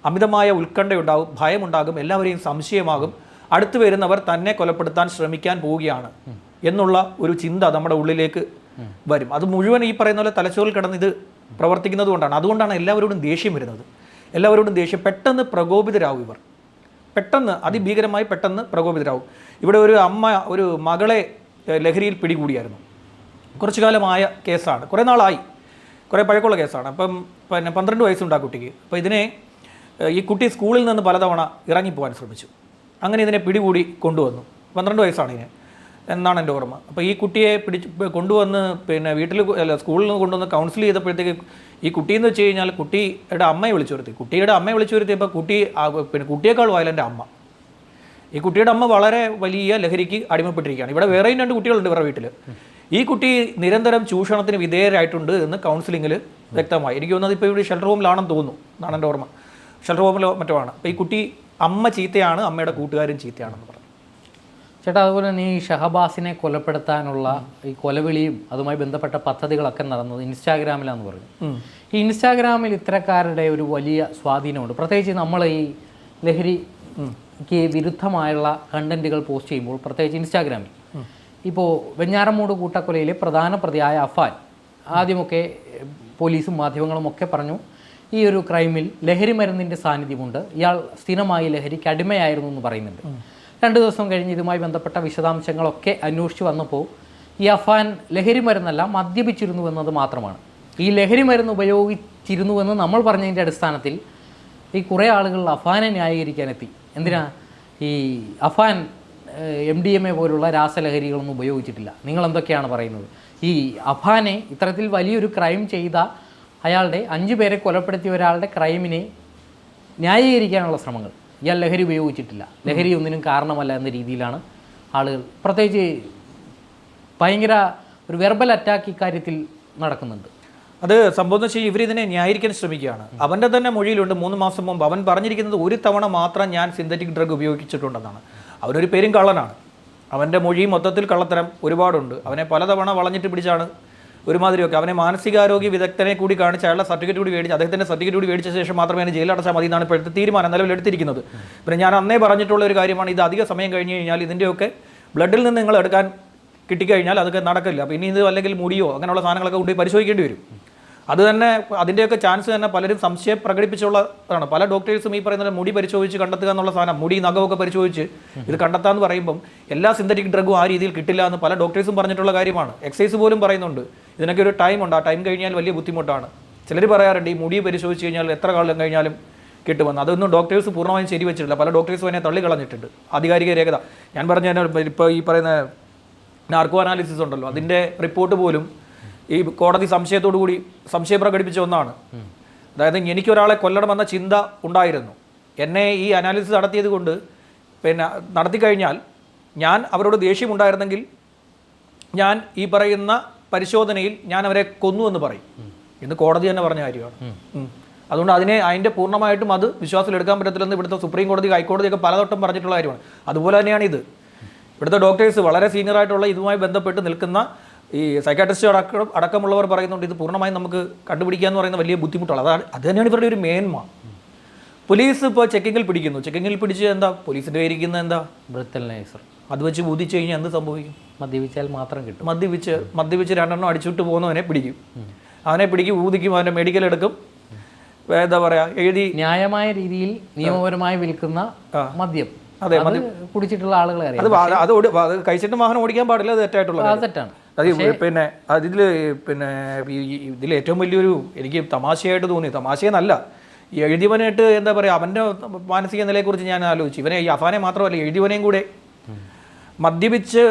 അമിതമായ ഉത്കണ്ഠയുണ്ടാകും, ഭയമുണ്ടാകും, എല്ലാവരെയും സംശയമാകും. അടുത്ത് വരുന്നവർ തന്നെ കൊലപ്പെടുത്താൻ ശ്രമിക്കാൻ പോവുകയാണ് എന്നുള്ള ഒരു ചിന്ത നമ്മുടെ ഉള്ളിലേക്ക് വരും. അത് മുഴുവൻ ഈ പറയുന്ന പോലെ തലച്ചോറിൽ കിടന്ന് ഇത് പ്രവർത്തിക്കുന്നത് കൊണ്ടാണ്. അതുകൊണ്ടാണ് എല്ലാവരോടും ദേഷ്യം വരുന്നത്. എല്ലാവരോടും ദേഷ്യം, പെട്ടെന്ന് പ്രകോപിതരാകും ഇവർ. പെട്ടെന്ന് അതിഭീകരമായി പെട്ടെന്ന് പ്രകോപിതരാകും. ഇവിടെ ഒരു അമ്മ ഒരു മകളെ ലഹരിയിൽ പിടികൂടിയായിരുന്നു. കുറച്ചു കാലമായ കേസാണ്, കുറേ നാളായി, കുറേ പഴക്കമുള്ള കേസാണ്. അപ്പം 12 വയസ്സുണ്ട് ആ കുട്ടിക്ക്. അപ്പോൾ ഈ കുട്ടി സ്കൂളിൽ നിന്ന് പലതവണ ഇറങ്ങിപ്പോകാൻ ശ്രമിച്ചു. അങ്ങനെ ഇതിനെ പിടികൂടി കൊണ്ടുവന്നു. 12 വയസ്സാണ് ഇതിന് എന്നാണ് എൻ്റെ ഓർമ്മ. അപ്പോൾ ഈ കുട്ടിയെ കൊണ്ടുവന്ന് സ്കൂളിൽ നിന്ന് കൊണ്ടുവന്ന് കൗൺസിൽ ചെയ്തപ്പോഴത്തേക്ക് ഈ കുട്ടിയെന്ന് വെച്ച് കഴിഞ്ഞാൽ കുട്ടിയുടെ അമ്മയെ വിളിച്ചു വരുത്തി. കുട്ടിയുടെ അമ്മയെ വിളിച്ചു വരുത്തിയപ്പോൾ കുട്ടിയേക്കാൾ വയലൻ്റെ അമ്മ. ഈ കുട്ടിയുടെ അമ്മ വളരെ വലിയ ലഹരിക്ക് അടിമപ്പെട്ടിരിക്കുകയാണ്. ഇവിടെ വേറെയും 2 കുട്ടികളുണ്ട് ഇവരുടെ വീട്ടിൽ. ഈ കുട്ടി നിരന്തരം ചൂഷണത്തിന് വിധേയരായിട്ടുണ്ട് എന്ന് കൗൺസിലിങ്ങിൽ വ്യക്തമായി. എനിക്ക് തോന്നുന്നത് ഇപ്പോൾ ഇവിടെ ഷെൽട്ടർ ഹോമിലാണെന്ന് തോന്നുന്നു എന്നാണ് എൻ്റെ ഓർമ്മ. ഷെൽട്ടർ ഹോമിലോ മറ്റോ ആണ്. അപ്പോൾ ഈ കുട്ടി അമ്മ ചീത്തയാണ്, അമ്മയുടെ കൂട്ടുകാരും ചീത്തയാണെന്ന് പറഞ്ഞു. ചേട്ടാ, അതുപോലെ തന്നെ ഈ ഷഹബാസിനെ കൊലപ്പെടുത്താനുള്ള ഈ കൊലവിളിയും അതുമായി ബന്ധപ്പെട്ട പദ്ധതികളൊക്കെ നടന്നത് ഇൻസ്റ്റാഗ്രാമിലാന്ന് പറഞ്ഞു. ഈ ഇൻസ്റ്റാഗ്രാമിൽ ഇത്തരക്കാരുടെ ഒരു വലിയ സ്വാധീനമുണ്ട്. പ്രത്യേകിച്ച് നമ്മൾ ഈ ലഹരിക്ക് വിരുദ്ധമായുള്ള കണ്ടന്റുകൾ പോസ്റ്റ് ചെയ്യുമ്പോൾ, പ്രത്യേകിച്ച് ഇൻസ്റ്റാഗ്രാമിൽ. ഇപ്പോൾ വെഞ്ഞാറമൂട് കൂട്ടക്കൊലയിലെ പ്രധാന പ്രതിയായ അഫാൻ ആദ്യമൊക്കെ പോലീസും മാധ്യമങ്ങളും ഒക്കെ പറഞ്ഞു ഈ ഒരു ക്രൈമിൽ ലഹരി മരുന്നിൻ്റെ സാന്നിധ്യമുണ്ട്, ഇയാൾ സ്ഥിരമായി ലഹരിക്ക് അടിമയായിരുന്നു എന്ന് പറയുന്നുണ്ട്. 2 ദിവസം കഴിഞ്ഞ് ഇതുമായി ബന്ധപ്പെട്ട വിശദാംശങ്ങളൊക്കെ അന്വേഷിച്ച് വന്നപ്പോൾ ഈ അഫാൻ ലഹരി മരുന്നല്ല മദ്യപിച്ചിരുന്നു എന്നത് മാത്രമാണ്. ഈ ലഹരി മരുന്ന് ഉപയോഗിച്ചിരുന്നുവെന്ന് നമ്മൾ പറഞ്ഞതിൻ്റെ അടിസ്ഥാനത്തിൽ ഈ കുറേ ആളുകൾ അഫാനെ ന്യായീകരിക്കാനെത്തി. എന്തിനാ? ഈ അഫാൻ MDMA പോലുള്ള രാസലഹരികളൊന്നും ഉപയോഗിച്ചിട്ടില്ല, നിങ്ങൾ എന്തൊക്കെയാണ് പറയുന്നത്? ഈ അഫാനെ ഇത്തരത്തിൽ വലിയൊരു ക്രൈം ചെയ്ത അയാളുടെ 5 പേരെ കൊലപ്പെടുത്തിയ ഒരാളുടെ ക്രൈമിനെ ന്യായീകരിക്കാനുള്ള ശ്രമങ്ങൾ, ഇയാൾ ലഹരി ഉപയോഗിച്ചിട്ടില്ല, ലഹരി ഒന്നിനും കാരണമല്ല എന്ന രീതിയിലാണ് ആളുകൾ, പ്രത്യേകിച്ച് ഭയങ്കര ഒരു വെർബൽ അറ്റാക്ക് ഇക്കാര്യത്തിൽ നടക്കുന്നുണ്ട്. അത് സംഭവം വെച്ചാൽ ഇവരിതിനെ ന്യായീകരിക്കാൻ ശ്രമിക്കുകയാണ്. അവൻ്റെ തന്നെ മൊഴിയിലുണ്ട് 3 മാസം മുമ്പ് അവൻ പറഞ്ഞിരിക്കുന്നത് ഒരു തവണ മാത്രം ഞാൻ സിന്തറ്റിക് ഡ്രഗ് ഉപയോഗിച്ചിട്ടുണ്ടെന്നാണ്. അവനൊരു പേരും കള്ളനാണ്. അവൻ്റെ മൊഴി മൊത്തത്തിൽ കള്ളത്തരം ഒരുപാടുണ്ട്. അവനെ പലതവണ വളഞ്ഞിട്ട് പിടിച്ചാണ് ഒരുമാതിരിയൊക്കെ. അവനെ മാനസികാരോഗ്യ വിദഗ്ധനെ കൂടി കാണിച്ച് അയാളുടെ സർട്ടിഫിക്കറ്റ് കൂടി മേടിച്ച് അദ്ദേഹത്തിൻ്റെ സർട്ടിഫിക്കറ്റ് കൂടി മേടിച്ച ശേഷം മാത്രമേ അതിനെ ജയിലടച്ചാൽ മതി എന്നാണ് ഇപ്പോഴത്തെ തീരുമാനം നിലവിലെടുത്തിരിക്കുന്നത്. പിന്നെ ഞാൻ അന്നേ പറഞ്ഞിട്ടുള്ള ഒരു കാര്യമാണ്, ഇത് അധിക സമയം കഴിഞ്ഞ് കഴിഞ്ഞാൽ ഇതിൻ്റെയൊക്കെ ബ്ലഡിൽ നിന്ന് നിങ്ങൾ എടുക്കാൻ കിട്ടിക്കഴിഞ്ഞാൽ അതൊക്കെ നടക്കില്ല. അപ്പോൾ ഇനി ഇത് അല്ലെങ്കിൽ മുടിയോ അങ്ങനെയുള്ള സാധനങ്ങളൊക്കെ കൊണ്ടുപോയി പരിശോധിക്കേണ്ടി വരും. അത് തന്നെ അതിൻ്റെയൊക്കെ ചാൻസ് തന്നെ പലരും സംശയം പ്രകടിപ്പിച്ചുള്ളതാണ്. പല ഡോക്ടേഴ്സും ഈ പറയുന്ന മുടി പരിശോധിച്ച് കണ്ടെത്തുക എന്നുള്ള സാധനം, മുടി നഖമൊക്കെ പരിശോധിച്ച് ഇത് കണ്ടെത്താമെന്ന് പറയുമ്പം എല്ലാ സിന്തറ്റിക് ഡ്രഗും ആ രീതിയിൽ കിട്ടില്ല എന്ന് പല ഡോക്ടേഴ്സും പറഞ്ഞിട്ടുള്ള കാര്യമാണ്. എക്സൈസ് പോലും പറയുന്നുണ്ട് ഇതിനൊക്കെ ഒരു ടൈം ഉണ്ട്, ആ ടൈം കഴിഞ്ഞാൽ വലിയ ബുദ്ധിമുട്ടാണ് ചിലർ പറയാറുണ്ട് ഈ മുടി പരിശോധിച്ച് കഴിഞ്ഞാൽ എത്ര കാലം കഴിഞ്ഞാലും കിട്ടുമെന്ന്. അതൊന്നും ഡോക്ടേഴ്സ് പൂർണ്ണമായും ശരിവെച്ചിട്ടില്ല. പല ഡോക്ടേഴ്സും അതിനെ തള്ളിക്കളഞ്ഞിട്ടുണ്ട്. ആധികാരിക രേഖത ഞാൻ പറഞ്ഞു കഴിഞ്ഞാൽ ഇപ്പോൾ ഈ പറയുന്ന നാർക്കോ അനാലിസിസ് ഉണ്ടല്ലോ, അതിൻ്റെ റിപ്പോർട്ട് പോലും ഈ കോടതി സംശയത്തോടു കൂടി സംശയം പ്രകടിപ്പിച്ച ഒന്നാണ്. അതായത് എനിക്കൊരാളെ കൊല്ലണമെന്ന ചിന്ത ഉണ്ടായിരുന്നു, എന്നെ ഈ അനാലിസിസ് നടത്തിയത് കൊണ്ട് നടത്തി കഴിഞ്ഞാൽ ഞാൻ അവരോട് ദേഷ്യമുണ്ടായിരുന്നെങ്കിൽ ഞാൻ ഈ പറയുന്ന പരിശോധനയിൽ ഞാൻ അവരെ കൊന്നു എന്ന് പറയും എന്ന് കോടതി തന്നെ പറഞ്ഞ കാര്യമാണ്. അതുകൊണ്ട് അതിൻ്റെ പൂർണ്ണമായിട്ടും അത് വിശ്വാസത്തിലെടുക്കാൻ പറ്റത്തില്ലെന്ന് ഇവിടുത്തെ സുപ്രീം കോടതി, ഹൈക്കോടതിയൊക്കെ പലവട്ടം പറഞ്ഞിട്ടുള്ള കാര്യമാണ്. അതുപോലെ തന്നെയാണ് ഇത്. ഇവിടുത്തെ ഡോക്ടേഴ്സ് വളരെ സീനിയറായിട്ടുള്ള ഇതുമായി ബന്ധപ്പെട്ട് നിൽക്കുന്ന ഈ സൈക്കാട്രിസ്റ്റ് അടക്കമുള്ളവർ പറയുന്നുണ്ട് ഇത് പൂർണ്ണമായും നമുക്ക് കണ്ടുപിടിക്കുക എന്ന് പറയുന്ന വലിയ ബുദ്ധിമുട്ടാണ്. അത് തന്നെയാണ് ഇവരുടെ ഒരു മേന്മ. പോലീസ് ഇപ്പോൾ ചെക്കിങ്ങിൽ പിടിക്കുന്നു, ചെക്കിങ്ങിൽ പിടിച്ച് എന്താ പോലീസിൻ്റെ പേരിക്കുന്നത് എന്താ ബ്രത്തലൈസർ, അത് വെച്ച് ഊതിച്ച് കഴിഞ്ഞാൽ എന്ത് സംഭവിക്കും? മദ്യപിച്ചാൽ മാത്രം കിട്ടും. മദ്യപിച്ച് 2 എണ്ണം അടിച്ചുവിട്ട് പോകുന്നവനെ പിടിക്കും, അവനെ പിടിക്കും, ഊതിക്കും, അവൻ്റെ മെഡിക്കൽ എടുക്കും, എന്താ പറയാ എഴുതി ന്യായമായ രീതിയിൽ നിയമപരമായി വിൽക്കുന്ന മദ്യം. അതെ, കുടിച്ചിട്ടുള്ള ആളുകളെ അറിയാം. അത് കഴിച്ചിട്ട് വാഹനം ഓടിക്കാൻ പാടില്ല, അത് തെറ്റായിട്ടുള്ള തെറ്റാണ്. അത് ഇതിൽ ഏറ്റവും വലിയൊരു എനിക്ക് തമാശയായിട്ട് തോന്നി, തമാശയെന്നല്ല, ഈ എഴുതിയവനായിട്ട് എന്താ പറയുക അവൻ്റെ മാനസിക നിലയെക്കുറിച്ച് ഞാൻ ആലോചിച്ചു. ഇവനെ ഈ അഫാനെ മാത്രമല്ല എഴുതിയവനെയും കൂടെ മദ്യപിച്ച്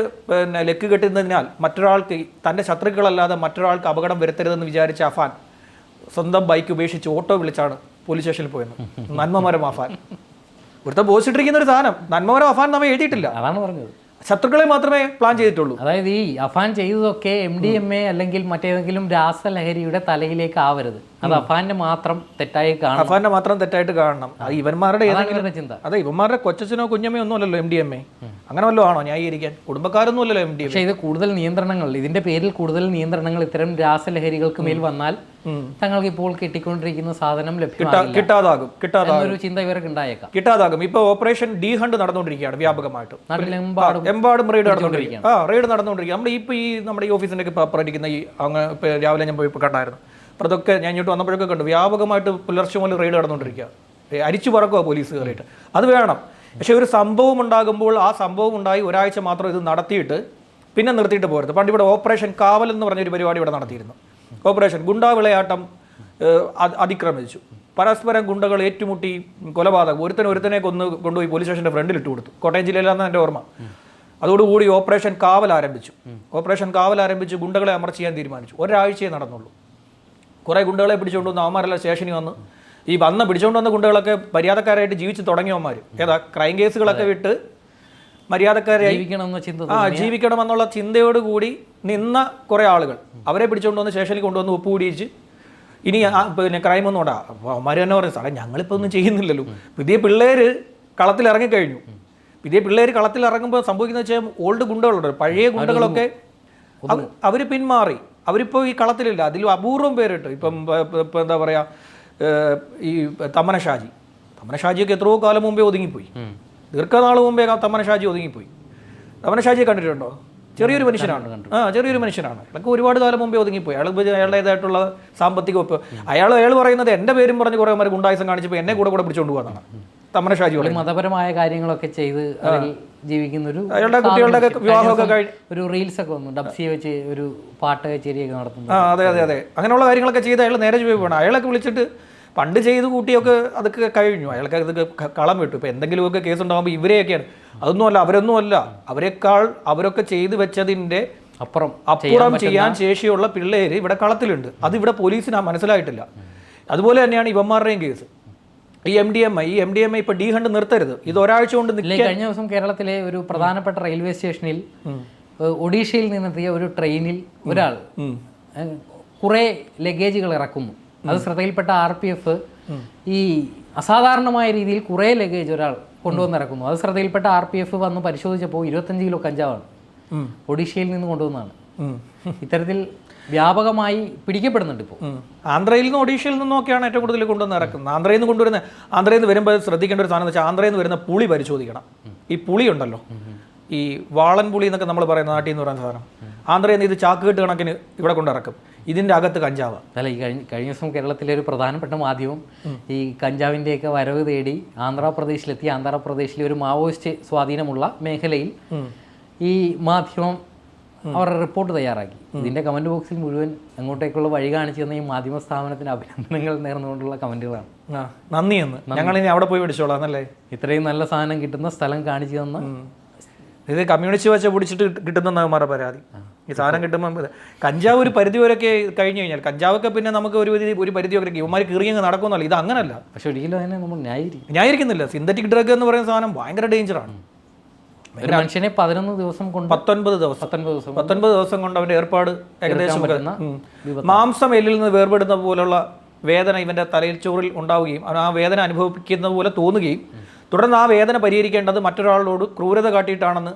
ലക്ക് കെട്ടുന്നതിനാൽ മറ്റൊരാൾക്ക്, തൻ്റെ ശത്രുക്കളല്ലാതെ മറ്റൊരാൾക്ക് അപകടം വരുത്തരുതെന്ന് വിചാരിച്ച അഫാൻ സ്വന്തം ബൈക്ക് ഉപേക്ഷിച്ച് ഓട്ടോ വിളിച്ചാണ് പോലീസ് സ്റ്റേഷനിൽ പോയത്. നന്മമരം അഫാൻ, ഇവിടുത്തെ ബോസ് ഇട്ടിരിക്കുന്ന ഒരു സാധനം നന്മമരം അഫാൻ നമ്മൾ എഴുതിയിട്ടില്ല. അതാണ് പറഞ്ഞത്, ശത്രുക്കളെ മാത്രമേ പ്ലാൻ ചെയ്തിട്ടുള്ളൂ. അതായത് ഈ അഫാൻ ചെയ്തതൊക്കെ MDMA അല്ലെങ്കിൽ മറ്റേതെങ്കിലും രാസലഹരിയുടെ തലയിലേക്ക് ആവരുത്, അത് അഫാന്റെ മാത്രം തെറ്റായി കാണണം, അഫാന്റെ മാത്രം തെറ്റായിട്ട് കാണണം. അത് ഇവന്മാരുടെ ഏതെങ്കിലും ചിന്ത. അതെ, ഇവന്മാരുടെ കൊച്ചനോ കുഞ്ഞമ്മയോ ഒന്നും അല്ലല്ലോ MDMA. അങ്ങനെ വല്ലോ ആണോ ന്യായീകരിക്കാൻ? കുടുംബക്കാരൊന്നും അല്ലല്ലോ MDMA. പക്ഷേ ഇത് കൂടുതൽ നിയന്ത്രണങ്ങൾ, ഇതിന്റെ പേരിൽ കൂടുതൽ നിയന്ത്രണങ്ങൾ ഇത്തരം രാസലഹരികൾക്ക് മേൽ വന്നാൽ തങ്ങൾക്ക് ഇപ്പോൾ കിട്ടിക്കൊണ്ടിരിക്കുന്ന സാധനം കിട്ടാതാകും ഒരു ചിന്ത ഇവർക്ക് ഉണ്ടായേക്കാം. കിട്ടാതാകും. ഇപ്പൊ ഓപ്പറേഷൻ ഡി ഹണ്ട് നടന്നുകൊണ്ടിരിക്കുകയാണ് വ്യാപകമായിട്ട്, എമ്പാടും റെയ്ഡ് നടന്നുകൊണ്ടിരിക്കുകയാണ്. റെയ്ഡ് നടന്നുകൊണ്ടിരിക്കുക. നമ്മുടെ ഈ ഓഫീസിന്റെ ഒക്കെ പ്രവർത്തിക്കുന്ന ഈ രാവിലെ ഞാൻ പോയി കണ്ടായിരുന്നു. അപ്പോൾ അതൊക്കെ ഞാൻ ഇങ്ങോട്ട് വന്നപ്പോഴൊക്കെ കണ്ടു, വ്യാപകമായിട്ട് പുലർച്ചെ മുതൽ റെയ്ഡ് നടന്നുകൊണ്ടിരിക്കുക. അരിച്ചു പറക്കുക പോലീസ് കയറിയിട്ട്. അത് വേണം. പക്ഷെ ഒരു സംഭവം ഉണ്ടാകുമ്പോൾ ആ സംഭവം ഉണ്ടായി ഒരാഴ്ച മാത്രം ഇത് നടത്തിയിട്ട് പിന്നെ നിർത്തിയിട്ട് പോരുത്. പണ്ട് ഇവിടെ ഓപ്പറേഷൻ കാവൽ എന്ന് പറഞ്ഞൊരു പരിപാടി ഇവിടെ നടത്തിയിരുന്നു. ഓപ്പറേഷൻ ഗുണ്ടാ വിളയാട്ടം അതിക്രമിച്ചു, പരസ്പരം ഗുണ്ടകൾ ഏറ്റുമുട്ടി കൊലപാതകം, ഒരുത്തനെ കൊണ്ടുപോയി പോലീസ് സ്റ്റേഷൻ്റെ ഫ്രണ്ടിൽ ഇട്ട് കൊടുത്തു. കോട്ടയം ജില്ലയിലാണെന്ന് എൻ്റെ ഓർമ്മ. അതോടുകൂടി ഓപ്പറേഷൻ കാവൽ ആരംഭിച്ചു. ഗുണ്ടകളെ അമർച്ച ചെയ്യാൻ തീരുമാനിച്ചു. ഒരാഴ്ചയെ നടന്നുള്ളൂ. കുറേ ഗുണ്ടകളെ പിടിച്ചുകൊണ്ട് വന്ന് അവന്മാരെല്ലാം സ്റ്റേഷനിൽ വന്ന് പിടിച്ചുകൊണ്ട് വന്ന ഗുണ്ടകളൊക്കെ മര്യാദക്കാരായിട്ട് ജീവിച്ച് തുടങ്ങിയവന്മാർ, ക്രൈം കേസുകളൊക്കെ വിട്ട് മര്യാദക്കാരായി ജീവിക്കണമെന്നുള്ള ചിന്തയോടുകൂടി നിന്ന കുറേ ആളുകൾ അവരെ പിടിച്ചുകൊണ്ട് വന്ന് സ്റ്റേഷനിൽ കൊണ്ടുവന്ന് ഒപ്പുകൂടിയിച്ച് ഇനി ക്രൈമൊന്നും ഉണ്ടാ. അപ്പോൾ അവന്മാർ തന്നെ പറയും, സാറേ ഞങ്ങളിപ്പോൾ ഒന്നും ചെയ്യുന്നില്ലല്ലോ. പുതിയ പിള്ളേർ കളത്തിലിറങ്ങിക്കഴിഞ്ഞു. പുതിയ പിള്ളേർ കളത്തിലിറങ്ങുമ്പോൾ സംഭവിക്കുന്നത് വെച്ചാൽ ഓൾഡ് ഗുണ്ടകളുണ്ട്, പഴയ ഗുണ്ടകളൊക്കെ അവർ പിന്മാറി. അവരിപ്പോൾ ഈ കളത്തിലില്ല. അതിൽ അപൂർവം പേരിട്ട് ഇപ്പം എന്താ പറയുക, ഈ തമ്മന ഷാജിയൊക്കെ എത്രയോ കാലം മുമ്പേ ഒതുങ്ങിപ്പോയി. ദീർഘനാൾ മുമ്പേ തമ്മന ഷാജി ഒതുങ്ങിപ്പോയി. തമ്മന ഷാജിയെ കണ്ടിട്ടുണ്ടോ? ചെറിയൊരു മനുഷ്യനാണ്. അയാൾക്ക് ഒരുപാട് കാലം മുമ്പേ ഒതുങ്ങിപ്പോയി. അയാളുടേതായിട്ടുള്ള സാമ്പത്തിക ഒപ്പ്. അയാൾ പറയുന്നത് എൻ്റെ പേരും പറഞ്ഞ് കുറേ പേര് ഗുണ്ടായുസം കാണിച്ചപ്പോൾ എന്നെ കൂടെ പിടിച്ചുകൊണ്ട് പോകാനാണ് തമ്മന ഷാജി. മതപരമായ കാര്യങ്ങളൊക്കെ ചെയ്ത് ജീവിക്കുന്ന ഒരു അയാളുടെ കുട്ടികളുടെ വിവാഹമൊക്കെ കഴിഞ്ഞ് ഒരു റീൽസ് ഒക്കെ വന്നു, ഡബ്സി വെച്ച് ഒരു പാട്ട് കച്ചേരിയൊക്കെ നടത്തുന്നു. അതെ അങ്ങനെയുള്ള കാര്യങ്ങളൊക്കെ ചെയ്ത് അയാൾ നേരെ പോയി പോകണം. അയാളൊക്കെ വിളിച്ചിട്ട് പണ്ട് ചെയ്ത് കൂട്ടിയൊക്കെ അതൊക്കെ കഴിഞ്ഞു. അയാൾക്ക് അതൊക്കെ കളം വിട്ടു. ഇപ്പോൾ എന്തെങ്കിലുമൊക്കെ കേസ് ഉണ്ടാകുമ്പോൾ ഇവരെയൊക്കെയാണ്. അവരൊന്നുമല്ല, അവരൊക്കെ ചെയ്തു വെച്ചതിൻ്റെ അപ്പുറം ചെയ്യാൻ ശേഷിയുള്ള പിള്ളേർ ഇവിടെ കളത്തിലുണ്ട്. അതിവിടെ പോലീസിന് മനസ്സിലായിട്ടില്ല. അതുപോലെ തന്നെയാണ് ഇവന്മാരുടെയും കേസ്. ഈ MDMA ഇപ്പോൾ ഡി ഹണ്ട് നിർത്തരുത്. ഇത് ഒരാഴ്ച കൊണ്ട് കഴിഞ്ഞ ദിവസം കേരളത്തിലെ ഒരു പ്രധാനപ്പെട്ട റെയിൽവേ സ്റ്റേഷനിൽ ഒഡീഷയിൽ നിന്നെത്തിയ ഒരു ട്രെയിനിൽ ഒരാൾ കുറേ ലഗേജുകൾ ഇറക്കുന്നു. അത് ശ്രദ്ധയിൽപ്പെട്ട RPF ഈ അസാധാരണമായ രീതിയിൽ കുറേ ലഗേജ് ഒരാൾ കൊണ്ടുവന്നിറക്കുന്നു. അത് ശ്രദ്ധയിൽപ്പെട്ട RPF വന്ന് പരിശോധിച്ചപ്പോൾ 25 കിലോ കഞ്ചാവാണ് ഒഡീഷയിൽ നിന്ന് കൊണ്ടുവന്നതാണ്. ഇത്തരത്തിൽ വ്യാപകമായി പിടിക്കപ്പെടുന്നുണ്ട് ഇപ്പോൾ. ആന്ധ്രയിൽ നിന്ന് ഒഡീഷയിൽ നിന്നൊക്കെയാണ് ഏറ്റവും കൂടുതൽ കൊണ്ടുവന്ന് ഇറക്കുന്നത്. ആന്ധ്രയിൽ നിന്ന് വരുമ്പോൾ ശ്രദ്ധിക്കേണ്ട ഒരു സാധനം എന്ന് വെച്ചാൽ ആന്ധ്രയിൽ നിന്ന് വരുന്ന പുളി പരിശോധിക്കണം. ഈ പുളി ഉണ്ടല്ലോ, ഈ വാളൻ പുളി എന്നൊക്കെ നമ്മൾ പറയുന്ന നാട്ടിൽ നിന്ന് പറയുന്ന സാധനം, ആന്ധ്രയിൽ നിന്ന് ഇത് ചാക്കുകെട്ട് കണക്കിന് ഇവിടെ കൊണ്ടിറക്കും. ഇതിൻ്റെ അകത്ത് കഞ്ചാവ്. അല്ല, ഈ കഴിഞ്ഞ ദിവസം കേരളത്തിലെ ഒരു പ്രധാനപ്പെട്ട മാധ്യമം ഈ കഞ്ചാവിൻ്റെയൊക്കെ വരവ് തേടി ആന്ധ്രാപ്രദേശിലെ ഒരു മാവോയിസ്റ്റ് സ്വാധീനമുള്ള മേഖലയിൽ ഈ മാധ്യമം അവരുടെ റിപ്പോർട്ട് തയ്യാറാക്കി. ഇതിൻ്റെ കമൻറ്റ് ബോക്സിൽ മുഴുവൻ അങ്ങോട്ടേക്കുള്ള വഴി കാണിച്ചു തന്ന ഈ മാധ്യമ സ്ഥാപനത്തിന് അഭിനന്ദനങ്ങൾ നേർന്നുകൊണ്ടുള്ള കമൻറ്റുകളാണ്. നന്ദിയെന്ന്, ഞങ്ങൾ ഇനി അവിടെ പോയി പിടിച്ചോളാം എന്നല്ലേ. ഇത്രയും നല്ല സാധനം കിട്ടുന്ന സ്ഥലം കാണിച്ചു തന്ന ഇത് കമ്മ്യൂണിസ്റ്റ് വെച്ച് പിടിച്ചിട്ട് കിട്ടുന്ന അവന്മാരുടെ പരാതി. ഈ സാധനം കിട്ടുമ്പോൾ കഞ്ചാവ് ഒരു പരിധി വരെയൊക്കെ കഴിഞ്ഞു കഴിഞ്ഞാൽ, കഞ്ചാവൊക്കെ പിന്നെ നമുക്ക് ഒരു പരിധി വരെ ഇവന്മാർ കീറിയങ്ങ് നടക്കുമെന്നല്ല, ഇത് അങ്ങനല്ല. പക്ഷെ ഒരിക്കലും അതിനെ നമ്മൾ ന്യായീകരിക്കുന്നില്ല. സിന്തറ്റിക് ഡ്രഗ് എന്ന് പറയുന്ന സാധനം ഭയങ്കര ഡേഞ്ചറാണ്. ഒരു മനുഷ്യനെ 11 ദിവസം കൊണ്ട് 19 ദിവസം കൊണ്ട് അവൻ്റെ ഏർപ്പാട് ഏകദേശം മാംസം എല്ലിൽ നിന്ന് വേർപെടുന്ന പോലുള്ള വേദന ഇവൻ്റെ തലയിൽ ചോറിൽ ഉണ്ടാവുകയും അവൻ ആ വേദന അനുഭവിക്കുന്നത് പോലെ തോന്നുകയും തുടർന്ന് ആ വേദന പരിഹരിക്കേണ്ടത് മറ്റൊരാളോട് ക്രൂരത കാട്ടിയിട്ടാണെന്ന്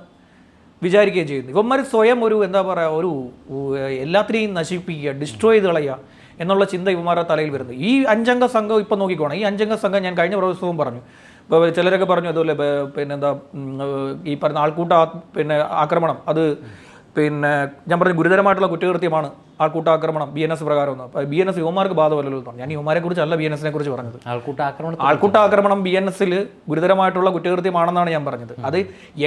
വിചാരിക്കുകയും ചെയ്യുന്നു. ഇവന്മാർ സ്വയം ഒരു എന്താ പറയുക, ഒരു എല്ലാത്തിനെയും നശിപ്പിക്കുക, ഡിസ്ട്രോയ് ചെയ്ത് കളയുക എന്നുള്ള ചിന്ത ഇവന്മാരുടെ തലയിൽ വരുന്നത്. ഈ 5 അംഗ സംഘം ഇപ്പം നോക്കിക്കോണം. ഈ 5 അംഗ സംഘം ഞാൻ കഴിഞ്ഞ ദിവസവും പറഞ്ഞു. ഇപ്പോൾ ചിലരൊക്കെ പറഞ്ഞു അതുപോലെ പിന്നെന്താ ഈ പറഞ്ഞ ആൾക്കൂട്ട ആക്രമണം, അത് ഞാൻ പറഞ്ഞ ഗുരുതരമായിട്ടുള്ള കുറ്റകൃത്യമാണ് ആൾക്കൂട്ടാക്രമണം BNS പ്രകാരം. അപ്പോൾ BNS യുവമാർക്ക് ബാധമല്ലല്ലോ എന്ന് പറഞ്ഞു. ഞാൻ യുവമാരെ കുറിച്ചല്ല BNS-നെ കുറിച്ച് പറഞ്ഞത്. ആൾക്കൂട്ടാക്രമണം BNS-ൽ ഗുരുതരമായിട്ടുള്ള കുറ്റകൃത്യമാണെന്നാണ് ഞാൻ പറഞ്ഞത്. അത്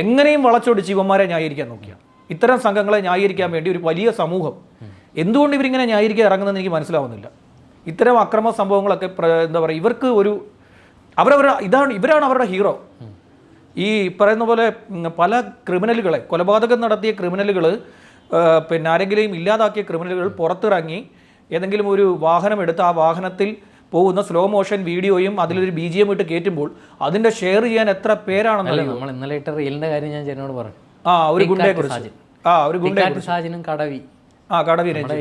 എങ്ങനെയും വളച്ചൊടിച്ച് യുവമാരെ ന്യായീകരിക്കാൻ നോക്കിയാണ്. ഇത്തരം സംഘങ്ങളെ ന്യായീകരിക്കാൻ വേണ്ടി ഒരു വലിയ സമൂഹം എന്തുകൊണ്ട് ഇവരിങ്ങനെ ന്യായീകരിക്കാൻ ഇറങ്ങുന്നതെന്ന് എനിക്ക് മനസ്സിലാവുന്നില്ല. ഇത്തരം അക്രമ സംഭവങ്ങളൊക്കെ എന്താ പറയുക, ഇവർക്ക് ഒരു ഇവരാണ് അവരുടെ ഹീറോ. ഈ പറയുന്ന പോലെ പല ക്രിമിനലുകളെ, കൊലപാതകം നടത്തിയ ക്രിമിനലുകൾ, ആരെങ്കിലും ഇല്ലാതാക്കിയ ക്രിമിനലുകൾ പുറത്തിറങ്ങി ഏതെങ്കിലും ഒരു വാഹനം എടുത്ത് ആ വാഹനത്തിൽ പോകുന്ന സ്ലോ മോഷൻ വീഡിയോയും അതിലൊരു BGM ഇട്ട് കയറ്റുമ്പോൾ അതിൻ്റെ ഷെയർ ചെയ്യാൻ എത്ര പേരാണെന്നല്ല. നമ്മൾ ഇന്നലെ ഇട്ട റീലിൻ്റെ കാര്യം ഞാൻ ചേട്ടനോട് പറഞ്ഞു. ഒരു ഗുണ്ടയെക്കുറിച്ച് സാജനും കടവി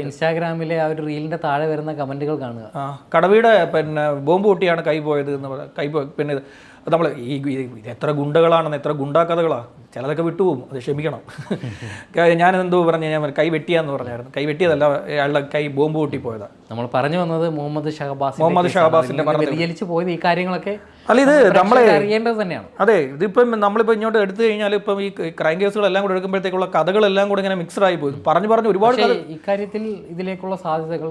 ഇൻസ്റ്റാഗ്രാമിലെ ആ ഒരു റീലിന്റെ താഴെ വരുന്ന കമന്റുകൾ കാണുക. കടവിയുടെ ബോംബ് പൊട്ടിയാണ് കൈ പോയത് എന്ന് നമ്മൾ എത്ര ഗുണ്ടകളാണെന്ന്, എത്ര ഗുണ്ടാ കഥകളാണ്. ചിലതൊക്കെ വിട്ടുപോകും, അത് ക്ഷമിക്കണം. ഞാനെന്തോ പറഞ്ഞു, ഞാൻ കൈ വെട്ടിയാന്ന് പറഞ്ഞായിരുന്നു. കൈ വെട്ടിയതല്ല, അയാളുടെ കൈ ബോംബ് പൊട്ടിപ്പോയതാണ്. നമ്മൾ പറഞ്ഞു വന്നത് മുഹമ്മദ് ഷഹബാസിന്റെ വ്യതിചലിച്ചു പോയത് ഈ കാര്യങ്ങളൊക്കെ അല്ല, ഇത് നമ്മളെ അറിയേണ്ടത് തന്നെയാണ്. അതെ, ഇതിപ്പം നമ്മളിപ്പോൾ ഇങ്ങോട്ട് എടുത്തു കഴിഞ്ഞാൽ ഇപ്പം ഈ ക്രൈം കേസുകളെല്ലാം കൂടെ എടുക്കുമ്പോഴത്തേക്കുള്ള കഥകളെല്ലാം കൂടെ ഇങ്ങനെ മിക്സഡ് ആയി പോയി. പറഞ്ഞു ഒരുപാട് ഇക്കാര്യത്തിൽ ഇതിലേക്കുള്ള സാധ്യതകൾ,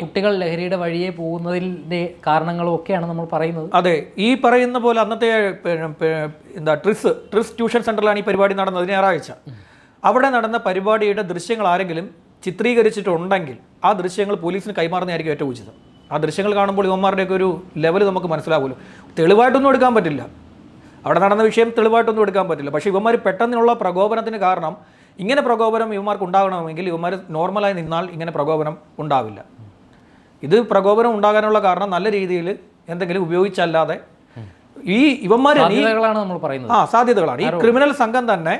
കുട്ടികൾ ലഹരിയുടെ വഴിയെ പോകുന്നതിന്റെ കാരണങ്ങളും ഒക്കെയാണ് നമ്മൾ പറയുന്നത്. അതെ, ഈ പറയുന്ന പോലെ അന്നത്തെ ട്രിസ് ട്യൂഷൻ സെന്ററിലാണ് ഈ പരിപാടി നടന്നത് ഞായറാഴ്ച. അവിടെ നടന്ന പരിപാടിയുടെ ദൃശ്യങ്ങൾ ആരെങ്കിലും ചിത്രീകരിച്ചിട്ടുണ്ടെങ്കിൽ ആ ദൃശ്യങ്ങൾ പോലീസിന് കൈമാറുന്നതായിരിക്കും ഏറ്റവും ഉചിതം. ആ ദൃശ്യങ്ങൾ കാണുമ്പോൾ ഇവന്മാരുടെയൊക്കെ ഒരു ലെവൽ നമുക്ക് മനസ്സിലാവുമല്ലോ. തെളിവായിട്ടൊന്നും എടുക്കാൻ പറ്റില്ല, അവിടെ നടന്ന വിഷയം തെളിവായിട്ടൊന്നും എടുക്കാൻ പറ്റില്ല. പക്ഷേ ഇവന്മാർ പെട്ടെന്നുള്ള പ്രകോപനത്തിന് കാരണം, ഇങ്ങനെ പ്രകോപനം ഇവന്മാർക്ക് ഉണ്ടാകണമെങ്കിൽ ഇവന്മാർ നോർമലായി നിന്നാൽ ഇങ്ങനെ പ്രകോപനം ഉണ്ടാവില്ല. ഇത് പ്രകോപനം ഉണ്ടാകാനുള്ള കാരണം നല്ല രീതിയിൽ എന്തെങ്കിലും ഉപയോഗിച്ചല്ലാതെ ഈ ഇവന്മാർ നമ്മൾ പറയുന്നത് സാധ്യതകളാണ്. ഈ ക്രിമിനൽ സംഘം തന്നെ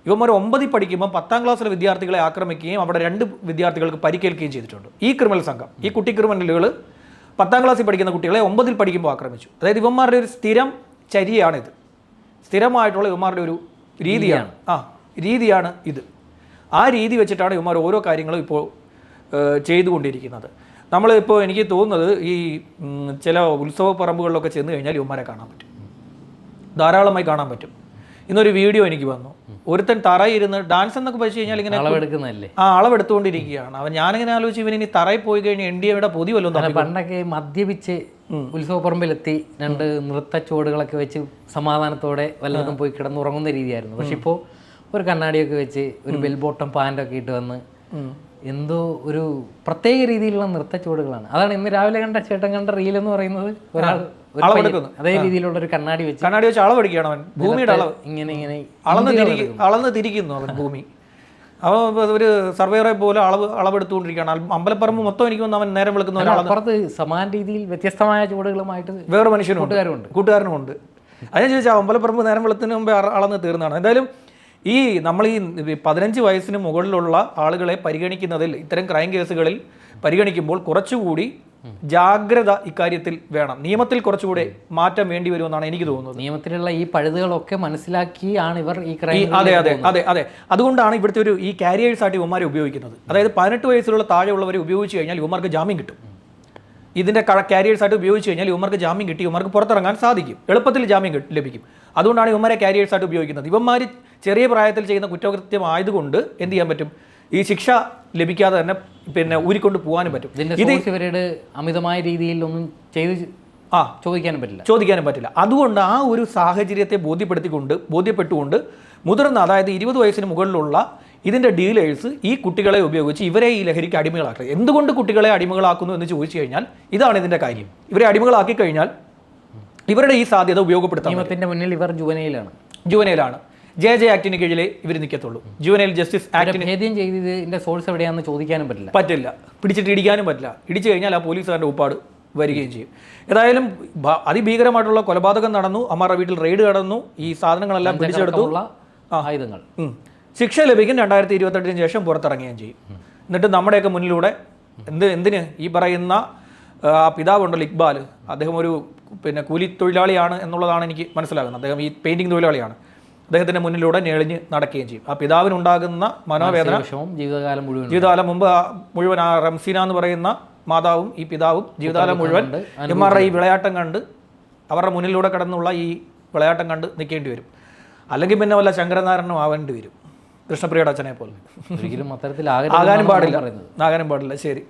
ഇവന്മാർ 9ൽ പഠിക്കുമ്പോൾ 10ാം ക്ലാസ്സിലെ വിദ്യാർത്ഥികളെ ആക്രമിക്കുകയും അവിടെ 2 വിദ്യാർത്ഥികൾക്ക് പരിക്കേൽക്കുകയും ചെയ്തിട്ടുണ്ട്. ഈ ക്രിമിനൽ സംഘം, ഈ കുട്ടി ക്രിമിനലുകൾ 10ാം ക്ലാസ്സിൽ പഠിക്കുന്ന കുട്ടികളെ 9ൽ പഠിക്കുമ്പോൾ ആക്രമിച്ചു. അതായത് ഇവന്മാരുടെ ഒരു സ്ഥിരം ചര്യയാണിത്, സ്ഥിരമായിട്ടുള്ള ഇവന്മാരുടെ ഒരു രീതിയാണ് ഇത്. ആ രീതി വെച്ചിട്ടാണ് ഇവന്മാർ ഓരോ കാര്യങ്ങളും ഇപ്പോൾ ചെയ്തുകൊണ്ടിരിക്കുന്നത്. നമ്മളിപ്പോൾ എനിക്ക് തോന്നുന്നത് ഈ ചില ഉത്സവ പറമ്പുകളിലൊക്കെ ചെന്ന് കഴിഞ്ഞാൽ ഇവന്മാരെ കാണാൻ പറ്റും, ധാരാളമായി കാണാൻ പറ്റും. ഇന്നൊരു വീഡിയോ എനിക്ക് വന്നു, ഒരുത്തൻ തറയിരുന്ന് ഡാൻസ് എന്നൊക്കെ വെച്ച് കഴിഞ്ഞാൽ ഇങ്ങനെ അളവെടുത്തുകൊണ്ടിരിക്കുകയാണ് അവൻ. ഞാനിങ്ങനെ ആലോചിച്ച് ഇവൻ ഇനി തറയിൽ പോയി കഴിഞ്ഞാൽ NDAയുടെ പൊതി വല്ലതും. പണ്ടൊക്കെ മദ്യപിച്ച് ഉത്സവപ്പറമ്പിലെത്തി 2 നൃത്ത ചുവടുകളൊക്കെ വെച്ച് സമാധാനത്തോടെ വല്ലതും പോയി കിടന്നുറങ്ങുന്ന രീതിയായിരുന്നു. പക്ഷെ ഇപ്പോൾ ഒരു കണ്ണാടിയൊക്കെ വെച്ച് ഒരു ബെൽ ബോട്ടം പാൻറ്റൊക്കെ ഇട്ട് വന്ന് എന്തോ ഒരു പ്രത്യേക രീതിയിലുള്ള നൃത്ത ചുവടുകളാണ്. അതാണ് ഇന്ന് രാവിലെ ചേട്ടൻ കണ്ട റീൽ എന്ന് പറയുന്നത്. ഒരാൾ അതേ രീതിയിലുള്ള ഒരു കണ്ണാടി വെച്ച് അളവെടുക്കുകയാണ് അവൻ. ഭൂമിയുടെ അളവ് ഇങ്ങനെ അളന്ന് തിരിക്കുന്നു അവൻ ഭൂമി. അവൻ ഒരു സർവേറെ പോലെ അളവെടുത്തുകൊണ്ടിരിക്കുകയാണ്. അമ്പലപ്പറമ്പ് മൊത്തം എനിക്ക് വന്ന് അവൻ നേരം വിളിക്കുന്ന അപ്പുറത്ത് സമാന രീതിയിൽ വ്യത്യസ്തമായ ചുവടുകളുമായിട്ട് വേറെ മനുഷ്യനും കൂട്ടുകാരനുമുണ്ട്. അതിന് ചോദിച്ചാൽ അമ്പലപ്പറമ്പ് നേരം വെളുത്തിന് മുമ്പേ അളന്ന് തീർന്നതാണ്. എന്തായാലും നമ്മൾ ഈ 15 വയസ്സിന് മുകളിലുള്ള ആളുകളെ പരിഗണിക്കുന്നതിൽ, ഇത്തരം ക്രൈം കേസുകളിൽ പരിഗണിക്കുമ്പോൾ കുറച്ചുകൂടി ജാഗ്രത ഇക്കാര്യത്തിൽ വേണം. നിയമത്തിൽ കുറച്ചുകൂടി മാറ്റം വേണ്ടി വരുമെന്നാണ് എനിക്ക് തോന്നുന്നത്. നിയമത്തിലുള്ള ഈ പഴുതുകളൊക്കെ മനസ്സിലാക്കിയാണ് ഇവർ ഈ ക്രൈം. അതെ. അതുകൊണ്ടാണ് ഇവിടുത്തെ ഈ കാരിയേഴ്സ് ആയിട്ട് ഇവന്മാരെ ഉപയോഗിക്കുന്നത്. അതായത് 18 വയസ്സിലുള്ള താഴെയുള്ളവരെ ഉപയോഗിച്ച് കഴിഞ്ഞാൽ ഇവന്മാർക്ക് ജാമ്യം കിട്ടും. ഇതിൻ്റെ കാരിയേഴ്സ് ആയിട്ട് ഉപയോഗിച്ച് കഴിഞ്ഞാൽ ഇവന്മാർക്ക് ജാമ്യം കിട്ടി ഇവന്മാർക്ക് പുറത്തിറങ്ങാൻ സാധിക്കും, എളുപ്പത്തിൽ ജാമ്യം ലഭിക്കും. അതുകൊണ്ടാണ് ഇവന്മാരെ കാരിയേഴ്സ് ആയിട്ട് ഉപയോഗിക്കുന്നത്. ഇവന്മാർ ചെറിയ പ്രായത്തിൽ ചെയ്യുന്ന കുറ്റകൃത്യം ആയതുകൊണ്ട് എന്ത് ചെയ്യാൻ പറ്റും, ഈ ശിക്ഷ ലഭിക്കാതെ തന്നെ ഊരിക്കൊണ്ട് പോകാനും പറ്റും. ഇവരുടെ അമിതമായ രീതിയിൽ ഒന്നും ചോദിക്കാനും പറ്റില്ല. അതുകൊണ്ട് ആ ഒരു സാഹചര്യത്തെ ബോധ്യപ്പെട്ടുകൊണ്ട് മുതിർന്ന, അതായത് 20 വയസ്സിന് മുകളിലുള്ള ഇതിൻ്റെ ഡീലേഴ്സ് ഈ കുട്ടികളെ ഉപയോഗിച്ച് ഇവരെ ഈ ലഹരിക്ക് അടിമകളാക്കുക. എന്തുകൊണ്ട് കുട്ടികളെ അടിമകളാക്കുന്നു എന്ന് ചോദിച്ചു കഴിഞ്ഞാൽ ഇതാണ് ഇതിൻ്റെ കാര്യം. ഇവരെ അടിമകളാക്കി കഴിഞ്ഞാൽ ഇവരുടെ ഈ സാധ്യത ഉപയോഗപ്പെടുത്താൻ നിയമത്തിൻ്റെ മുന്നിൽ ഇവർ ജുവനയിലാണ്. ജെ ആക്ടിന് കീഴിലേ ഇവർ നിൽക്കത്തുള്ളൂ. ജുവനൈൽ ജസ്റ്റിസ് ആക്ടിന് ഭേദ്യം ചെയ്തതിൻ്റെ സോഴ്സ് എവിടെയാണെന്ന് ചോദിക്കാനും പറ്റില്ല. പിടിച്ചിട്ട് ഇടിക്കാനും പറ്റില്ല. ഇടിച്ചു കഴിഞ്ഞാൽ ആ പോലീസുകാരുടെ ഉപ്പാട് വരികയും ചെയ്യും. ഏതായാലും അതിഭീകരമായിട്ടുള്ള കൊലപാതകം നടന്നു. അമ്മാരുടെ വീട്ടിൽ റെയ്ഡ് കടന്നു. ഈ സാധനങ്ങളെല്ലാം പിടിച്ചെടുത്തു. ആയുധങ്ങൾ ശിക്ഷ ലഭിക്കും. 2028 ശേഷം പുറത്തിറങ്ങുകയും ചെയ്യും. എന്നിട്ട് നമ്മുടെയൊക്കെ മുന്നിലൂടെ എന്തിന് ഈ പറയുന്ന പിതാവുണ്ടല്ലോ ഇക്ബാൽ, അദ്ദേഹം ഒരു കൂലി തൊഴിലാളിയാണ് എന്നുള്ളതാണ് എനിക്ക് മനസ്സിലാകുന്നത്. അദ്ദേഹം ഈ പെയിൻറ്റിങ് തൊഴിലാളിയാണ്. അദ്ദേഹത്തിൻ്റെ മുന്നിലൂടെ ഞെളിഞ്ഞ് നടക്കുകയും ചെയ്യും. ആ പിതാവിനുണ്ടാകുന്ന മനോവേദന ജീവിതകാലം മുഴുവൻ ആ റംസീന എന്ന് പറയുന്ന മാതാവും ഈ പിതാവും ജീവിതകാലം മുഴുവൻ ഇവന്മാരുടെ ഈ വിളയാട്ടം കണ്ട്, അവരുടെ മുന്നിലൂടെ കടന്നുള്ള ഈ വിളയാട്ടം കണ്ട് നിൽക്കേണ്ടി വരും. അല്ലെങ്കിൽ പിന്നെ വല്ല ശങ്കരനാരായണനും ആവേണ്ടി വരും, കൃഷ്ണപ്രിയയുടെ അച്ഛനെ പോലെ. ഒരിക്കലും അത്തരത്തിൽ ആകാനും പാടില്ല. ശരി.